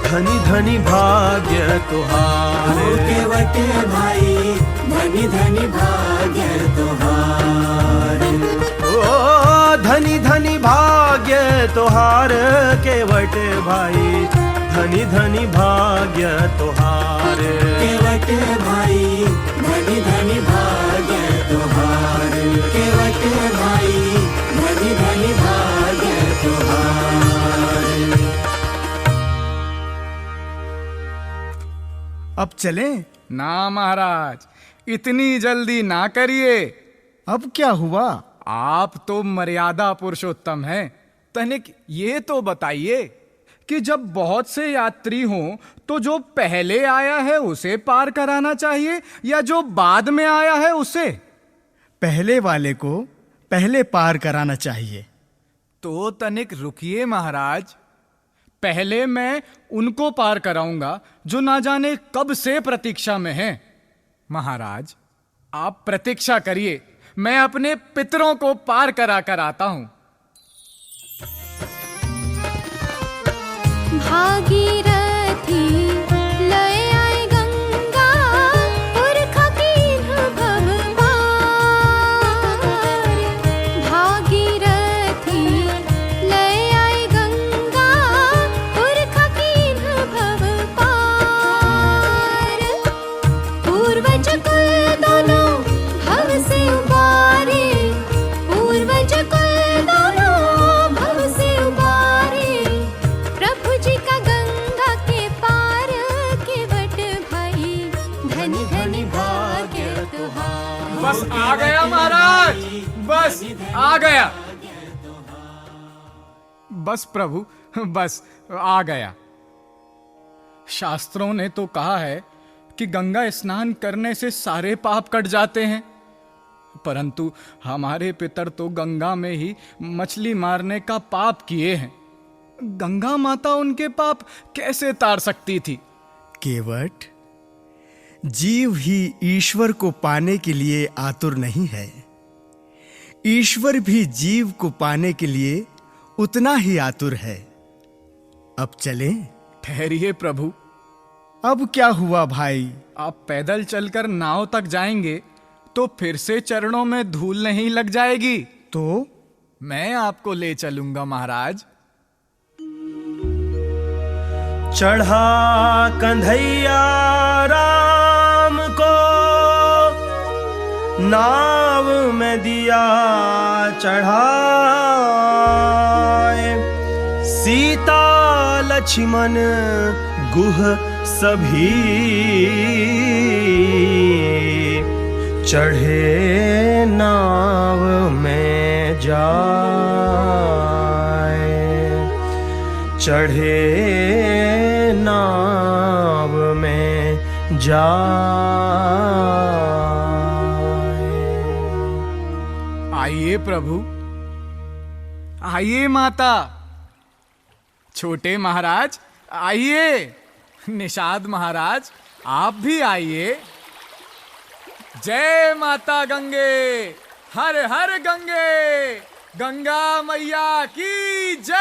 धनी धनी भाग्य तुहार केवट भाई, धनी धनी भाग्य तुहार। ओ धनी धनी भाग्य तुहार केवट भाई, धनी धनी भाग्य तुहार केवट भाई, धनी धनी भाग्य तुहार। केवट भाई, धनी धनी भाग्य तुहार। अब चलें? ना महाराज, इतनी जल्दी ना करिए। अब क्या हुआ? आप तो मर्यादा पुरुषोत्तम हैं। तनिक ये तो बताइए कि जब बहुत से यात्री हों तो जो पहले आया है उसे पार कराना चाहिए या जो बाद में आया है उसे? पहले वाले को पहले पार कराना चाहिए। तो तनिक रुकिए महाराज, पहले मैं उनको पार कराऊंगा जो ना जाने कब से प्रतीक्षा में हैं। महाराज आप प्रतीक्षा करिए, मैं अपने पितरों को पार करा कर आता हूं। भागीरथी लय आए गंगा, पुरखा कीन्ह भव पार। भागीरथी लय आए गंगा, पुरखा कीन्ह भव पार। पूर्वज कुल दोनों भव से उबारे, पूर्वज कुल दोनों भव से उबारे। प्रभु जी का गंगा बस आ गया महाराज, बस आ गया। बस प्रभु, बस आ गया। शास्त्रों ने तो कहा है कि गंगा स्नान करने से सारे पाप कट जाते हैं, परंतु हमारे पितर तो गंगा में ही मछली मारने का पाप किए हैं। गंगा माता उनके पाप कैसे तार सकती थी? केवट, जीव ही ईश्वर को पाने के लिए आतुर नहीं है। ईश्वर भी जीव को पाने के लिए उतना ही आतुर है। अब चलें? ठहरिए प्रभु। अब क्या हुआ भाई? आप पैदल चलकर नाव तक जाएंगे तो फिर से चरणों में धूल नहीं लग जाएगी? तो मैं आपको ले चलूंगा महाराज। चढ़ा कन्हैया राम को नाव में दिया चढ़ाए, सीता लक्ष्मण गुह सभी चढ़े नाव में जाए, चढ़े नाव में जाए। आइए प्रभु, आइए माता। छोटे महाराज आइए, निषाद महाराज आप भी आइए। जय माता गंगे, हर हर गंगे, गंगा मैया की जय।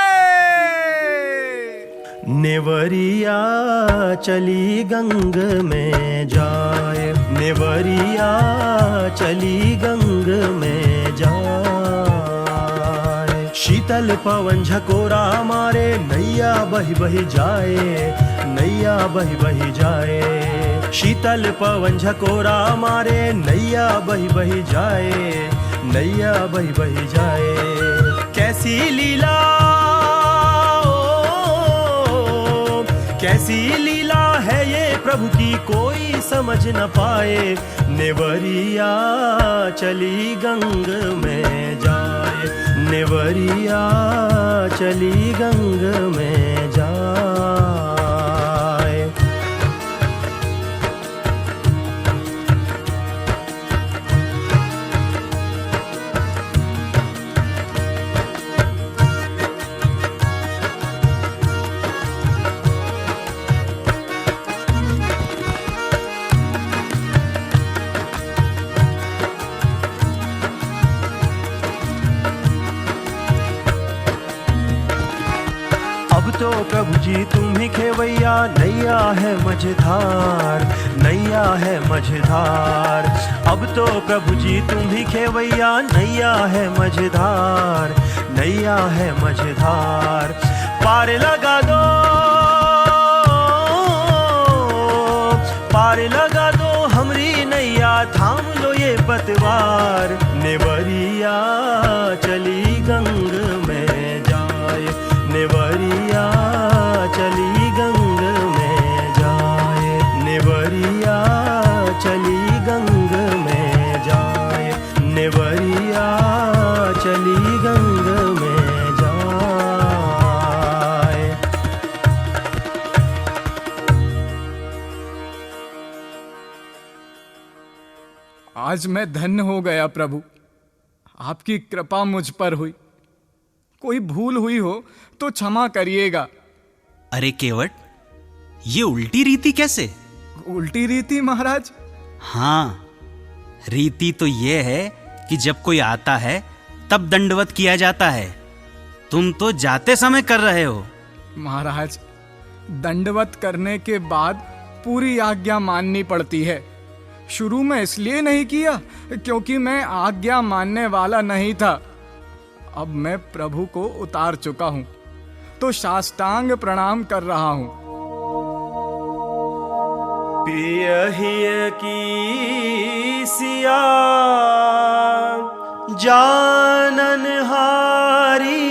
नेवरिया चली गंग में जाए, नेवरिया चली गंग में जाए, शीतल पवन झकोरा मारे, नैया बही बही जाए, नैया बही बही जाए, शीतल पवन झकोरा मारे, नैया बही बही जाए, नैया बही बही जाए। कैसी लीला ओ, कैसी लीला है ये प्रभु की कोई समझ न पाए, नेवरिया चली गंग में जाए, नेवरिया चली गंग में जाए। तो प्रभु जी तुम ही खेवैया, नैया है मझधार, नैया है मझधार। अब तो प्रभु जी तुम ही खेवैया, नैया है मझधार, नैया है मझधार। पार लगा दो, पार लगा दो हमरी नैया, थाम लो ये पतवार, नेवरिया चली गंग में जाए, नेवरिया चली गंग में जाए, नेवरिया चली गंग में जाए, नेवरिया चली गंग में जाए। आज मैं धन्य हो गया प्रभु, आपकी कृपा मुझ पर हुई। कोई भूल हुई हो तो क्षमा करिएगा। अरे केवट, ये उल्टी रीति कैसे? उल्टी रीति महाराज? हाँ, रीति तो ये है कि जब कोई आता है तब दंडवत किया जाता है। तुम तो जाते समय कर रहे हो। महाराज, दंडवत करने के बाद पूरी आज्ञा माननी पड़ती है। शुरू में इसलिए नहीं किया क्योंकि मैं आज्ञा मानने वाला नहीं था। अब मैं प्रभु को उतार चुका हूं तो साष्टांग प्रणाम कर रहा हूं। पियहिय की सिया जानन हारी,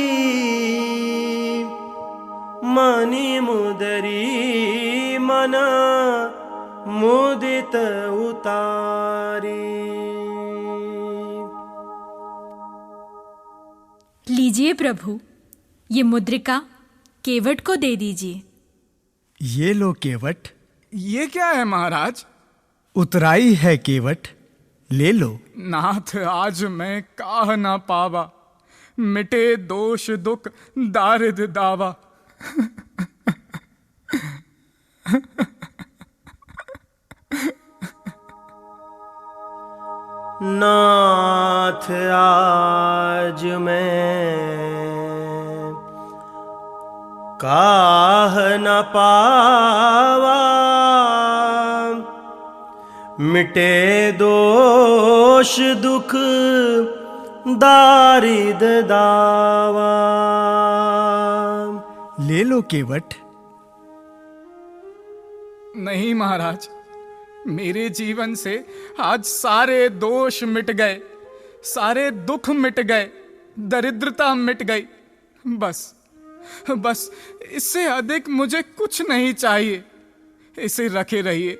मनि मुदरी मन मुदित उतारी। लीजिए प्रभु, ये मुद्रिका केवट को दे दीजिए। ये लो केवट। ये क्या है महाराज? उतराई है केवट, ले लो। नाथ आज मैं काह ना पावा, मिटे दोष दुख दारिद दावा। नाथ आज मैं काह न पावा, मिटे दोष दुख दारिद दावा। ले लो केवट। नहीं महाराज, मेरे जीवन से आज सारे दोष मिट गए, सारे दुख मिट गए, दरिद्रता मिट गई। बस बस इससे अधिक मुझे कुछ नहीं चाहिए। इसे रखे रहिए,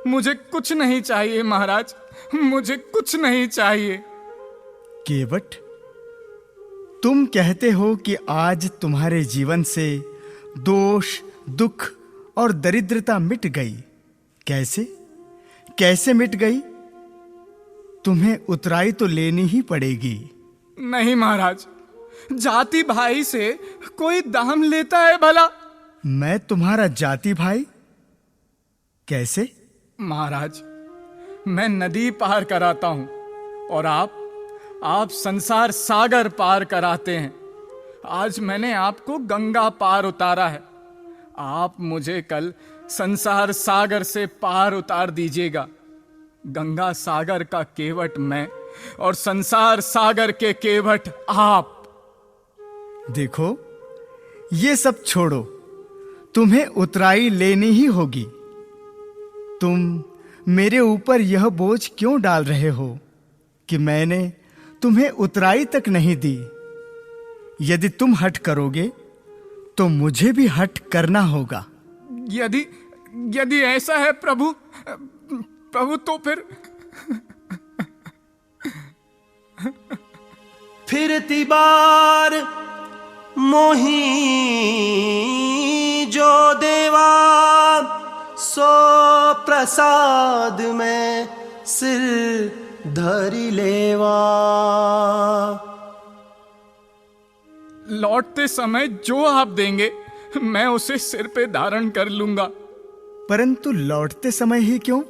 मुझे कुछ नहीं चाहिए महाराज, मुझे कुछ नहीं चाहिए। केवट, तुम कहते हो कि आज तुम्हारे जीवन से दोष दुख और दरिद्रता मिट गई। कैसे कैसे मिट गई? तुम्हें उतराई तो लेनी ही पड़ेगी। नहीं महाराज, जाति भाई से कोई दाम लेता है भला? मैं तुम्हारा जाति भाई? कैसे? महाराज, मैं नदी पार कराता हूं और आप संसार सागर पार कराते हैं। आज मैंने आपको गंगा पार उतारा है, आप मुझे कल संसार सागर से पार उतार दीजिएगा। गंगा सागर का केवट मैं और संसार सागर के केवट आप। देखो, ये सब छोड़ो, तुम्हें उतराई लेनी ही होगी। तुम मेरे ऊपर यह बोझ क्यों डाल रहे हो कि मैंने तुम्हें उतराई तक नहीं दी? यदि तुम हठ करोगे तो मुझे भी हठ करना होगा। यदि ऐसा है प्रभु तो फिरती बार मोही जो देवा, सो प्रसाद में सिर धरी लेवा। लौटते समय जो आप देंगे मैं उसे सिर पे धारण कर लूंगा। परंतु लौटते समय ही क्यों?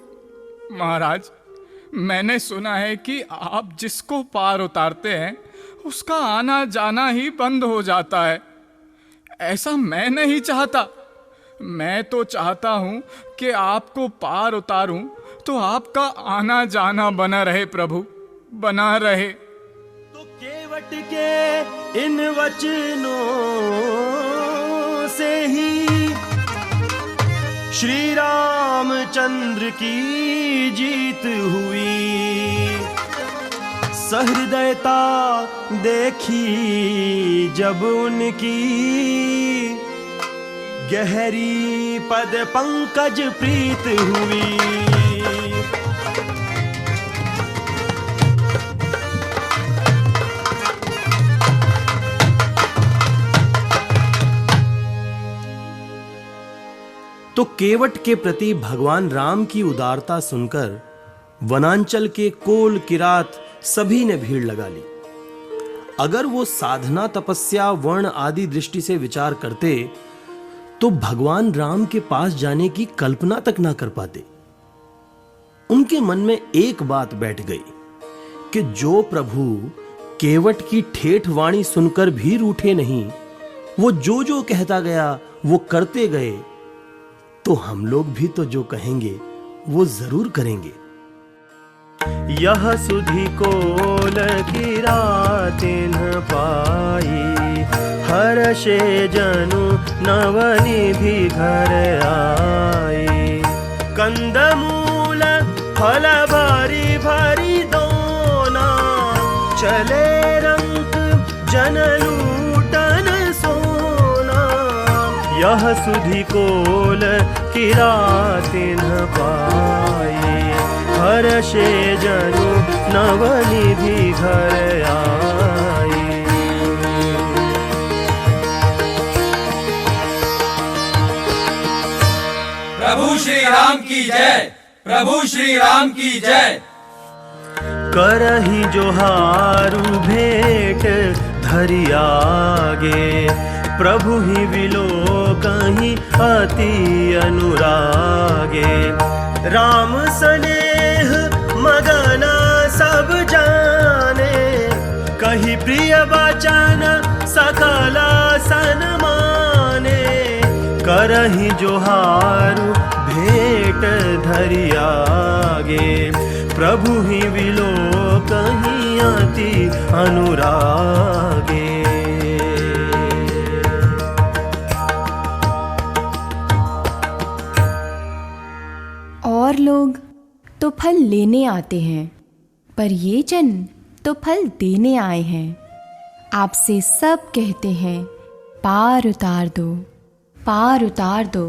महाराज, मैंने सुना है कि आप जिसको पार उतारते हैं उसका आना जाना ही बंद हो जाता है। ऐसा मैं नहीं चाहता। मैं तो चाहता हूं कि आपको पार उतारूं तो आपका आना जाना बना रहे प्रभु, बना रहे। तो केवट के इन वचनों से ही श्री रामचंद्र की जीत हुई। सहृदयता देखी जब उनकी, गहरी पद पंकज प्रीत हुई। तो केवट के प्रति भगवान राम की उदारता सुनकर वनांचल के कोल किरात सभी ने भीड़ लगा ली। अगर वो साधना तपस्या वर्ण आदि दृष्टि से विचार करते तो भगवान राम के पास जाने की कल्पना तक ना कर पाते। उनके मन में एक बात बैठ गई कि जो प्रभु केवट की ठेठ वाणी सुनकर भी रूठे नहीं, वो जो जो कहता गया वो करते गए, तो हम लोग भी तो जो कहेंगे वो जरूर करेंगे। यह सुधि कोल की रात न पाई, हर्षे जनु नवनिधि घर आई। कंदमूल फल भरी भरी दोना, चले रंग जन लूटन सोना। यह सुधि कोल की रात न पाई, हर्षे जनु नवनिधि घर आई। श्री राम की जय, प्रभु श्री राम की जय। करहि जोहारु भेंट धरि आगे, प्रभु ही विलोकहि अति अनुरागे। राम स्नेह मगन सब जाने, कही प्रिय वचन सकल सन्माने। करहि जोहारु भेंट धरि आगे, प्रभु ही विलोकहि अति अनुरागे। और लोग तो फल लेने आते हैं, पर ये जन तो फल देने आए हैं। आपसे सब कहते हैं पार उतार दो, पार उतार दो,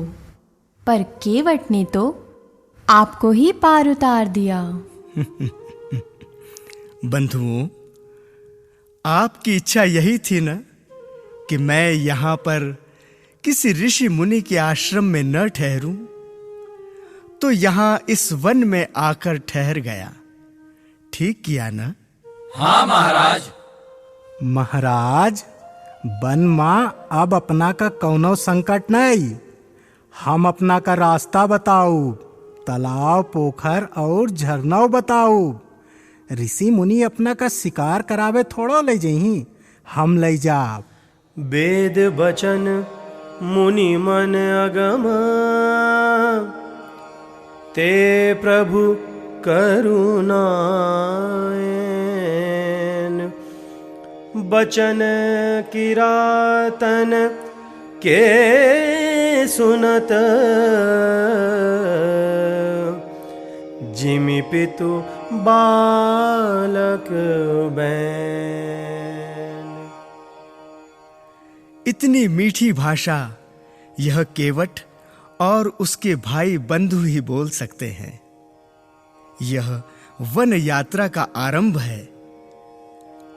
पर केवट ने तो आपको ही पार उतार दिया। बंधुओं, आपकी इच्छा यही थी ना कि मैं यहाँ पर किसी ऋषि मुनि के आश्रम में न ठहरूं, तो यहाँ इस वन में आकर ठहर गया। ठीक किया ना? हाँ महाराज। महाराज, वन माँ अब अपना का कौनो संकट नहीं। हम अपना का रास्ता बताओ, तालाब पोखर और झरना बताओ। ऋषि मुनि अपना का शिकार करावे थोड़ो ले जही, हम ले जाब। वेद बचन मुनि मन अगम, ते प्रभु करुणायन। बचन किरातन के सुनत, जिमि पितु बालक बैन। इतनी मीठी भाषा यह केवट और उसके भाई बंधु ही बोल सकते हैं। यह वन यात्रा का आरंभ है,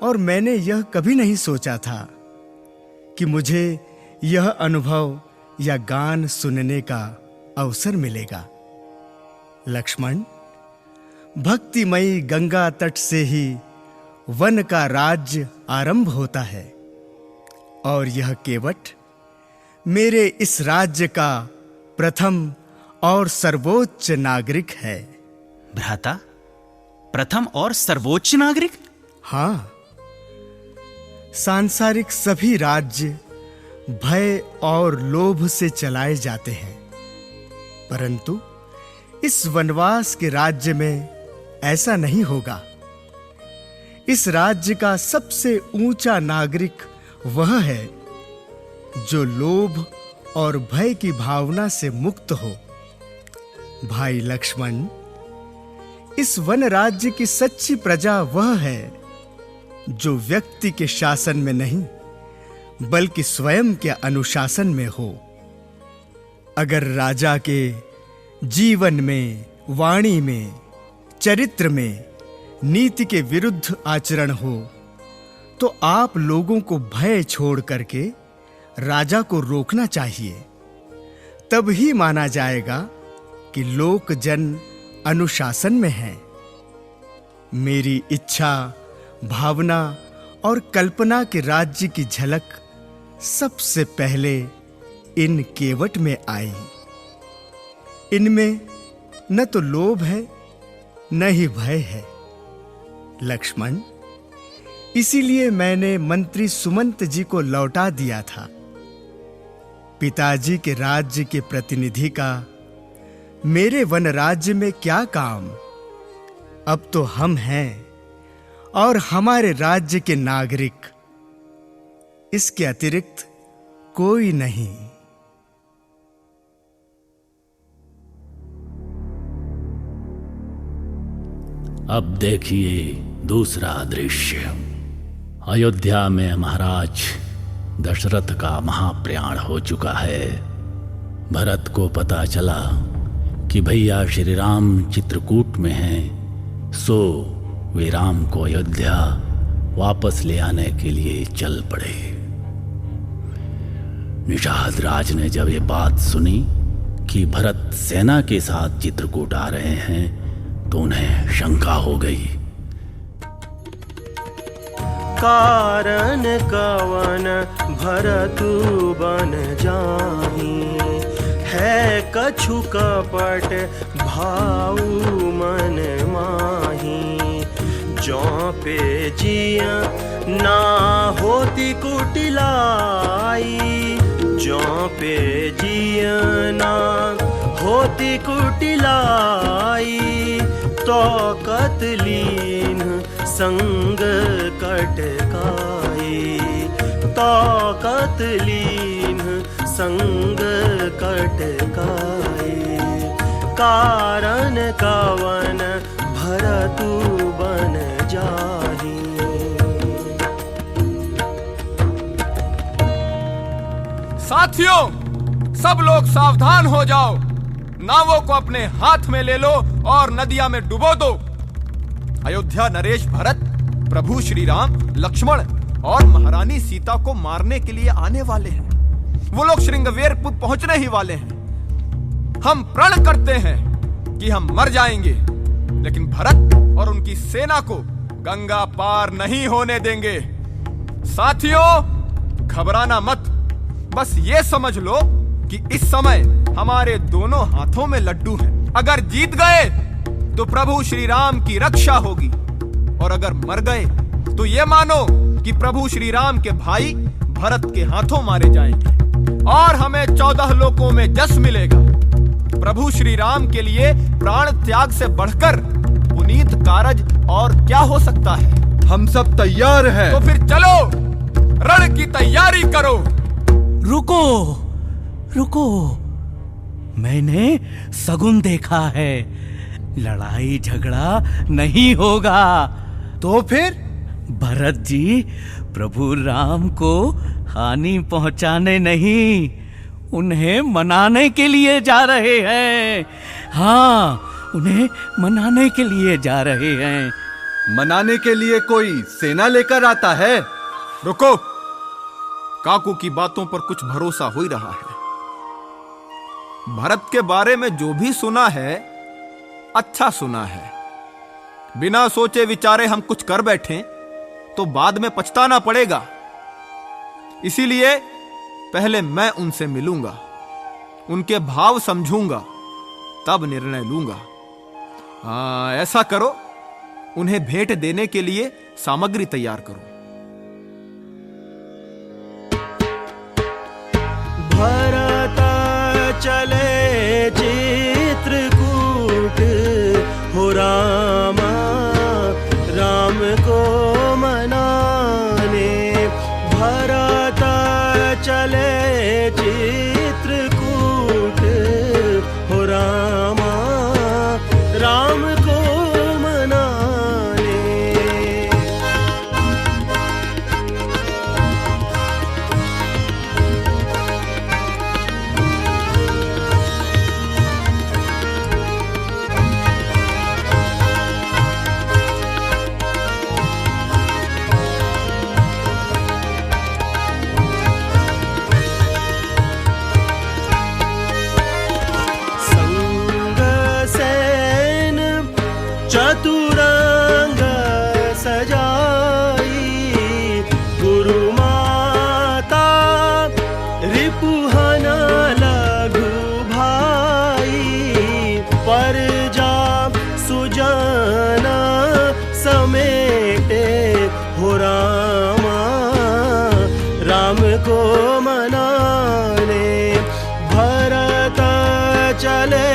और मैंने यह कभी नहीं सोचा था कि मुझे यह अनुभव या गान सुनने का अवसर मिलेगा। लक्ष्मण, भक्तिमयी गंगा तट से ही वन का राज्य आरंभ होता है, और यह केवट मेरे इस राज्य का प्रथम और सर्वोच्च नागरिक है। भ्राता, प्रथम और सर्वोच्च नागरिक? हाँ, सांसारिक सभी राज्य भय और लोभ से चलाए जाते हैं, परंतु इस वनवास के राज्य में ऐसा नहीं होगा। इस राज्य का सबसे ऊंचा नागरिक वह है जो लोभ और भय की भावना से मुक्त हो। भाई लक्ष्मण, इस वन राज्य की सच्ची प्रजा वह है जो व्यक्ति के शासन में नहीं, बल्कि स्वयं के अनुशासन में हो। अगर राजा के जीवन में, वाणी में, चरित्र में नीति के विरुद्ध आचरण हो, तो आप लोगों को भय छोड़ करके राजा को रोकना चाहिए। तब ही माना जाएगा कि लोक जन अनुशासन में है। मेरी इच्छा, भावना और कल्पना के राज्य की झलक सबसे पहले इन केवट में आई। इनमें न तो लोभ है, न ही भय है। लक्ष्मण, इसीलिए मैंने मंत्री सुमंत जी को लौटा दिया था। पिताजी के राज्य के प्रतिनिधि का मेरे वन राज्य में क्या काम? अब तो हम हैं और हमारे राज्य के नागरिक, इसके अतिरिक्त कोई नहीं। अब देखिए दूसरा दृश्य। अयोध्या में महाराज दशरथ का महाप्रयाण हो चुका है। भरत को पता चला कि भैया श्री राम चित्रकूट में हैं, सो वे राम को अयोध्या वापस ले आने के लिए चल पड़े। निषाद राज ने जब ये बात सुनी कि भरत सेना के साथ चित्रकूट आ रहे हैं तो उन्हें शंका हो गई। कारण कवन भरतु बन जाही, है कछु कपट भाऊ मन माही। जौ पे जिया ना होती कुटिलाई, जौ पे जिया ना होती कुटिलाई। तो कतलीन संग कटकाई, तो कतलीन संग कटकाई। कारण कवन भरतु बन जाही। साथियों, सब लोग सावधान हो जाओ। नावों को अपने हाथ में ले लो और नदिया में डुबो दो। अयोध्या नरेश भरत प्रभु श्री राम, लक्ष्मण और महारानी सीता को मारने के लिए आने वाले हैं। वो लोग श्रृंगवेरपुर पहुंचने ही वाले हैं। हम प्रण करते हैं कि हम मर जाएंगे, लेकिन भरत और उनकी सेना को गंगा पार नहीं होने देंगे। साथियों, घबराना मत। बस ये समझ लो कि इस समय हमारे दोनों हाथों में लड्डू हैं। अगर जीत गए तो प्रभु श्री राम की रक्षा होगी, और अगर मर गए तो ये मानो कि प्रभु श्री राम के भाई भरत के हाथों मारे जाएंगे और हमें 14 लोकों में जस मिलेगा। प्रभु श्री राम के लिए प्राण त्याग से बढ़कर पुनीत कारज और क्या हो सकता है। हम सब तैयार हैं। तो फिर चलो, रण की तैयारी करो। रुको रुको, मैंने सगुन देखा है। लड़ाई झगड़ा नहीं होगा। तो फिर भरत जी प्रभु राम को हानि पहुंचाने नहीं, उन्हें मनाने के लिए जा रहे हैं। हाँ, उन्हें मनाने के लिए जा रहे हैं। मनाने के लिए कोई सेना लेकर आता है? रुको, काकू की बातों पर कुछ भरोसा हो ही रहा है। भरत के बारे में जो भी सुना है, अच्छा सुना है। बिना सोचे विचारे हम कुछ कर बैठे तो बाद में पछताना पड़ेगा। इसीलिए पहले मैं उनसे मिलूंगा, उनके भाव समझूंगा, तब निर्णय लूंगा। हाँ, ऐसा करो, उन्हें भेंट देने के लिए सामग्री तैयार करो। भरत चले चित्रकूट, हो रामा राम को मनाने। भरत चले चित्रकूट, हो रामा राम को मनाने। चतुरंग सजाई, गुरु माता रिपुहन लघु भाई। परजा सुजन समेटे, हो रामा राम को मनाने। भरत चले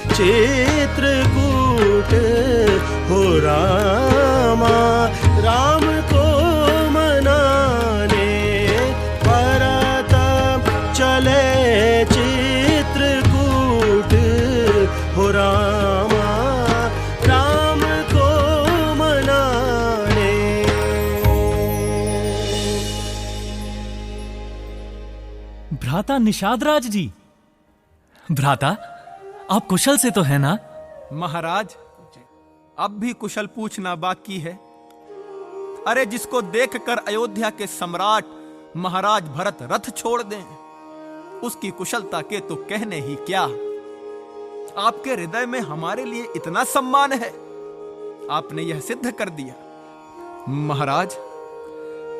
चित्रकूट, हो रामा राम को मनाने। भरत चले चित्रकूट, हो रामा राम को मनाने। भ्राता निषादराज जी, भ्राता आप कुशल से तो है ना? महाराज, अब भी कुशल पूछना बाकी है। अरे, जिसको देखकर अयोध्या के सम्राट महाराज भरत रथ छोड़ दें, उसकी कुशलता के तो कहने ही क्या। आपके हृदय में हमारे लिए इतना सम्मान है। आपने यह सिद्ध कर दिया। महाराज,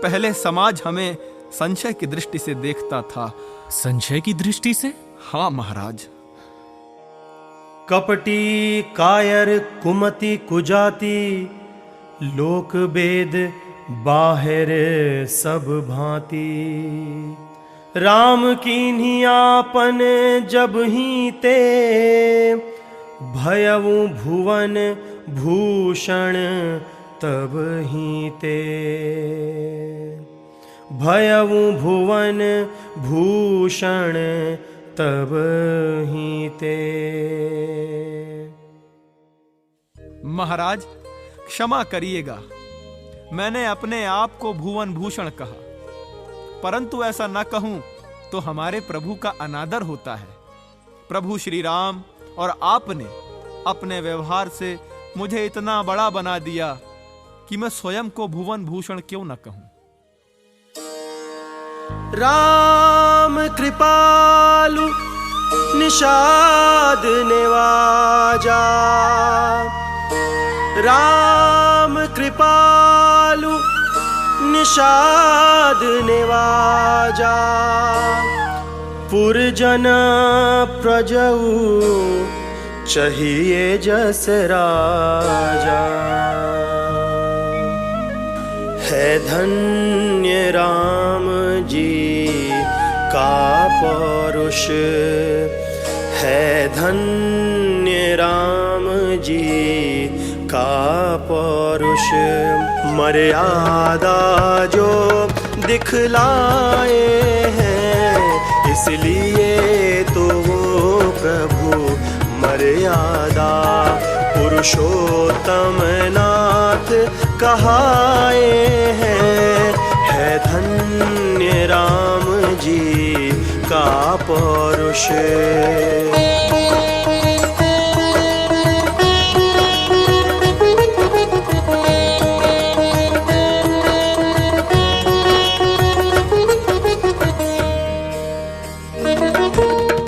पहले समाज हमें संशय की दृष्टि से देखता था। संशय की दृष्टि से? हाँ महाराज। कपटी कायर कुमति कुजाति लोक वेद बाहिर सब भांति। राम कीन्ही आपन जब ही ते भयउ भुवन भूषण तब ही ते। भयउ भुवन भूषण तब ही ते। महाराज क्षमा करिएगा, मैंने अपने आप को भुवन भूषण कहा, परंतु ऐसा न कहूं तो हमारे प्रभु का अनादर होता है। प्रभु श्री राम और आपने अपने व्यवहार से मुझे इतना बड़ा बना दिया कि मैं स्वयं को भुवन भूषण क्यों न कहूं। राम कृपालु निषाद निवाजा। राम कृपालु निषाद निवाजा। पुरजन प्रजऊ चाहिए जस राजा। है धन्य राम जी का पौरुष। है धन्य राम जी का पौरुष। मर्यादा जो दिखलाए हैं, इसलिए तो वो प्रभु मर्यादा पुरुषोत्तम नाथ कहाए हैं। है धन्य राम जी का पौरुष।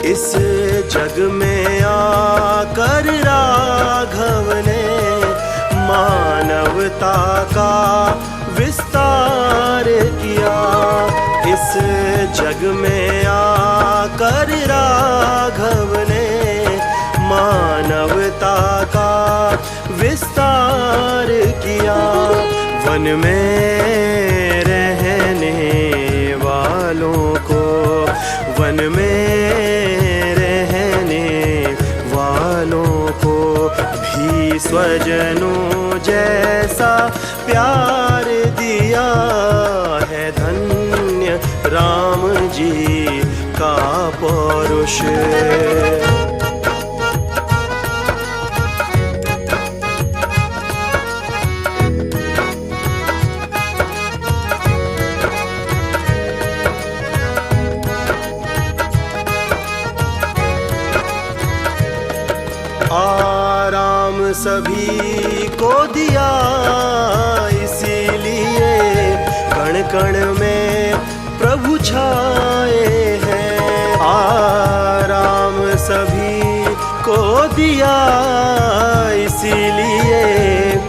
इस जग में आकर राघव ने मानवता का विस्तार किया। इस जग में आकर राघव ने मानवता का विस्तार किया। वन में रहने वालों को, वन में रहने वालों को भी स्वजनों जैसा प्यार दिया। है धन्य राम जी का पौरुष। आराम सभी को दिया, इसीलिए कण कण में प्रभु छाए हैं। आराम सभी को दिया, इसीलिए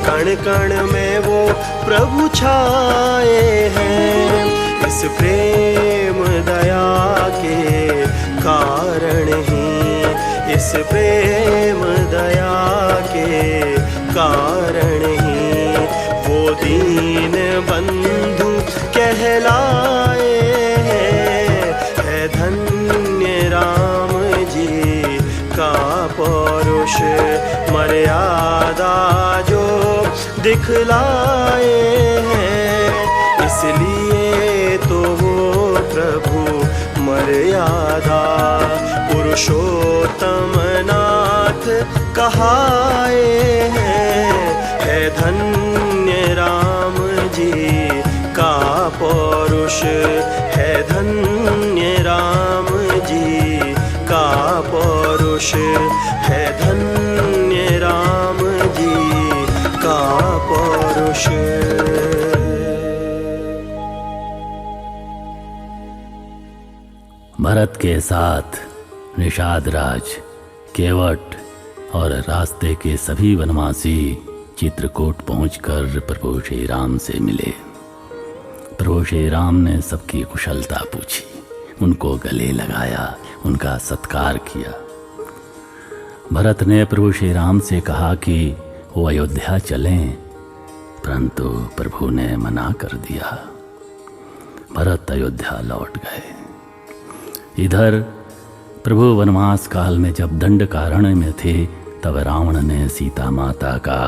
कण कण में वो प्रभु छाए हैं। इस प्रेम दया के कारण ही, इस प्रेम दया के कारण ही वो दीन बंधु कहलाए हैं। है धन्य राम जी का पौरुष। मर्यादा जो दिखलाए हैं, इसलिए तो वो प्रभु मर्यादा पुरुषोत्तम नाथ कहाए हैं। है धन्य राम जी का पौरुष। है धन्य राम जी का पौरुष। है धन्य राम जी का पौरुष। भरत के साथ निषाद राज, केवट और रास्ते के सभी वनवासी चित्रकूट पहुंचकर प्रभु श्री राम से मिले। प्रभु श्री राम ने सबकी कुशलता पूछी, उनको गले लगाया, उनका सत्कार किया। भरत ने प्रभु श्री राम से कहा कि वो अयोध्या चलें, परंतु प्रभु ने मना कर दिया। भरत अयोध्या लौट गए। इधर प्रभु वनवास काल में जब दंडकारण्य में थे, तब रावण ने सीता माता का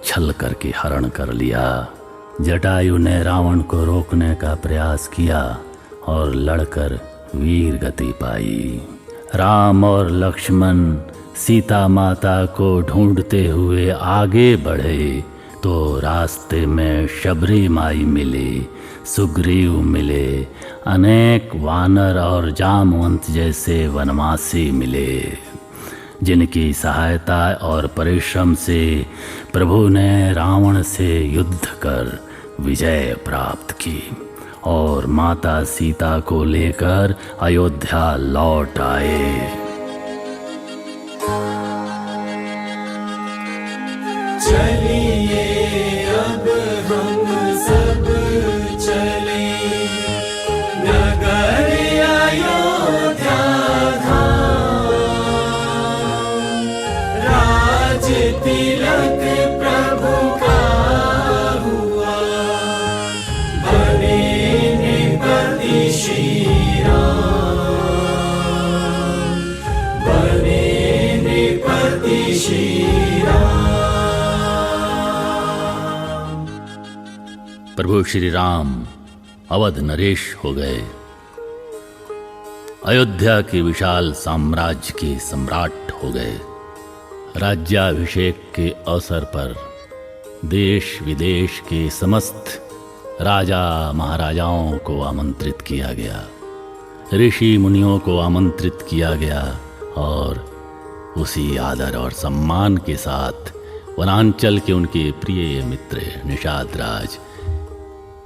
छल करके हरण कर लिया। जटायु ने रावण को रोकने का प्रयास किया और लड़कर वीर गति पाई। राम और लक्ष्मण सीता माता को ढूंढते हुए आगे बढ़े तो रास्ते में शबरी माई मिले, सुग्रीव मिले, अनेक वानर और जामवंत जैसे वनवासी मिले, जिनकी सहायता और परिश्रम से प्रभु ने रावण से युद्ध कर विजय प्राप्त की और माता सीता को लेकर अयोध्या लौट आए। चलिए अब हम सब चले नगर अयोध्या धाम, राज तिलक प्रभु का हुआ, बने नृपति श्री राम, बने नृपति श्री राम। प्रभु श्री राम अवध नरेश हो गए। अयोध्या के विशाल साम्राज्य के सम्राट हो गए। राज्याभिषेक के अवसर पर देश विदेश के समस्त राजा महाराजाओं को आमंत्रित किया गया, ऋषि मुनियों को आमंत्रित किया गया और उसी आदर और सम्मान के साथ वनांचल के उनके प्रिय मित्र निषाद राज,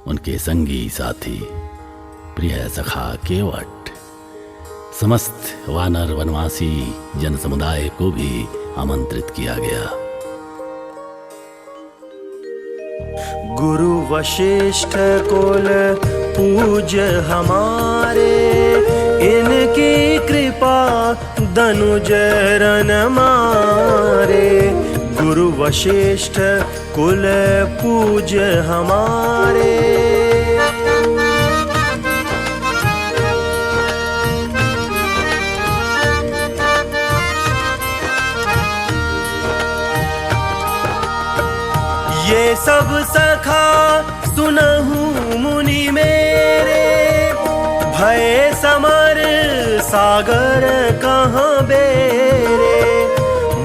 उनके संगी साथी प्रिय सखा केवट, समस्त वानर वनवासी जन समुदाय को भी आमंत्रित किया गया। गुरु वशिष्ठ कुल पूज्य हमारे, इनकी कृपा दनुज रन मारे। गुरु वशिष्ठ कुल पूज्य हमारे, ये सब सखा सुनहु मुनि मेरे, भय समर सागर कहाँ बेरे।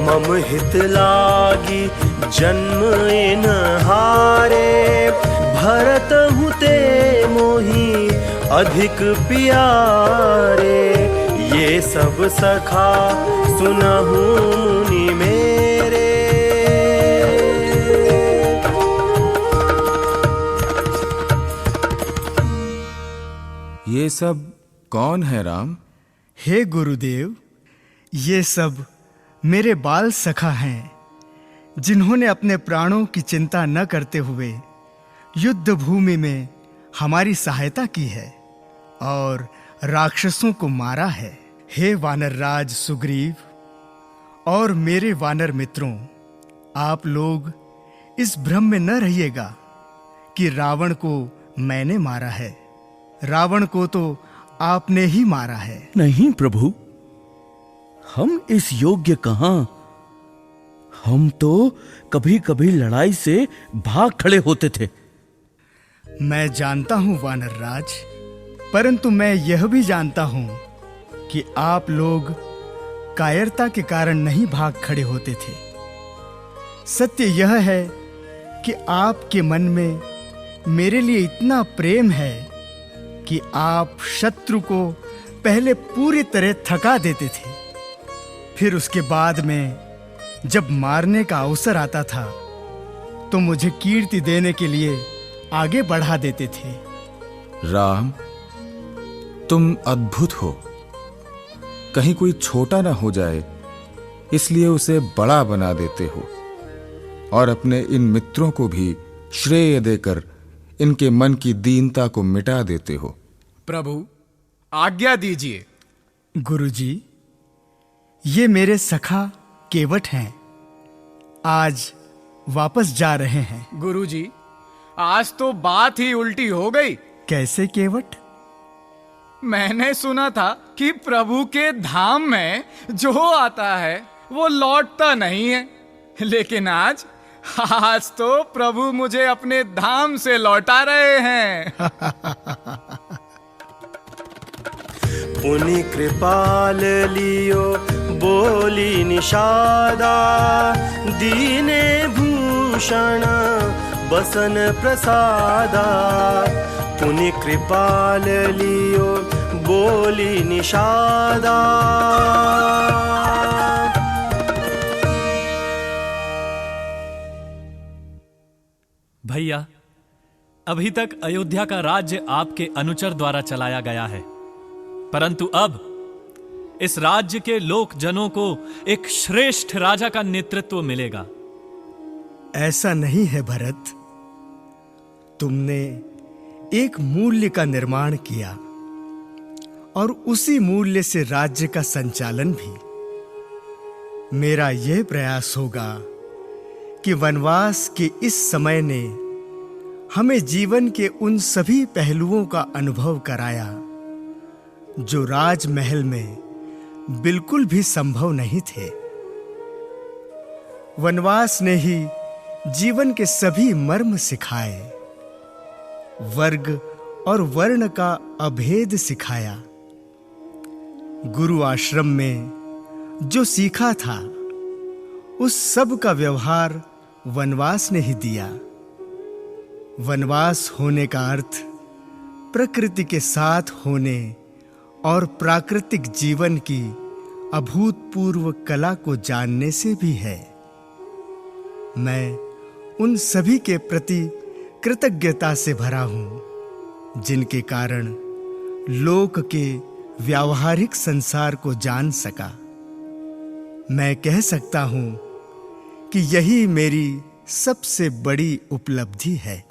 मम हित लागी जन्म इन हारे, भरत हुते मोहि अधिक प्यारे। ये सब सखा सुनहु मुनि मेरे। ये सब कौन है राम? हे गुरुदेव, ये सब मेरे बाल सखा हैं, जिन्होंने अपने प्राणों की चिंता न करते हुए युद्ध भूमि में हमारी सहायता की है और राक्षसों को मारा है। हे वानर राज सुग्रीव और मेरे वानर मित्रों, आप लोग इस भ्रम में न रहिएगा कि रावण को मैंने मारा है। रावण को तो आपने ही मारा है। नहीं प्रभु, हम इस योग्य कहां। हम तो कभी कभी लड़ाई से भाग खड़े होते थे। मैं जानता हूं वानर राज, परंतु मैं यह भी जानता हूं कि आप लोग कायरता के कारण नहीं भाग खड़े होते थे। सत्य यह है कि आपके मन में मेरे लिए इतना प्रेम है कि आप शत्रु को पहले पूरी तरह थका देते थे, फिर उसके बाद में जब मारने का अवसर आता था तो मुझे कीर्ति देने के लिए आगे बढ़ा देते थे। राम, तुम अद्भुत हो। कहीं कोई छोटा ना हो जाए इसलिए उसे बड़ा बना देते हो और अपने इन मित्रों को भी श्रेय देकर इनके मन की दीनता को मिटा देते हो। प्रभु आज्ञा दीजिए। गुरुजी, ये मेरे सखा केवट हैं, आज वापस जा रहे हैं। गुरुजी, आज तो बात ही उल्टी हो गई। कैसे केवट? मैंने सुना था कि प्रभु के धाम में जो आता है वो लौटता नहीं है, लेकिन आज तो प्रभु मुझे अपने धाम से लौटा रहे हैं। पुनि कृपाल लियो बोली निषादा, दीने भूषण बसन प्रसादा। पुनि कृपाल लियो बोली निषादा। भैया, अभी तक अयोध्या का राज्य आपके अनुचर द्वारा चलाया गया है, परंतु अब इस राज्य के लोक जनों को एक श्रेष्ठ राजा का नेतृत्व मिलेगा। ऐसा नहीं है भरत, तुमने एक मूल्य का निर्माण किया और उसी मूल्य से राज्य का संचालन भी। मेरा यह प्रयास होगा कि वनवास के इस समय ने हमें जीवन के उन सभी पहलुओं का अनुभव कराया जो राजमहल में बिल्कुल भी संभव नहीं थे। वनवास ने ही जीवन के सभी मर्म सिखाए, वर्ग और वर्ण का अभेद सिखाया। गुरु आश्रम में जो सीखा था उस सब का व्यवहार वनवास ने ही दिया। वनवास होने का अर्थ प्रकृति के साथ होने और प्राकृतिक जीवन की अभूतपूर्व कला को जानने से भी है। मैं उन सभी के प्रति कृतज्ञता से भरा हूं जिनके कारण लोक के व्यावहारिक संसार को जान सका। मैं कह सकता हूं कि यही मेरी सबसे बड़ी उपलब्धि है।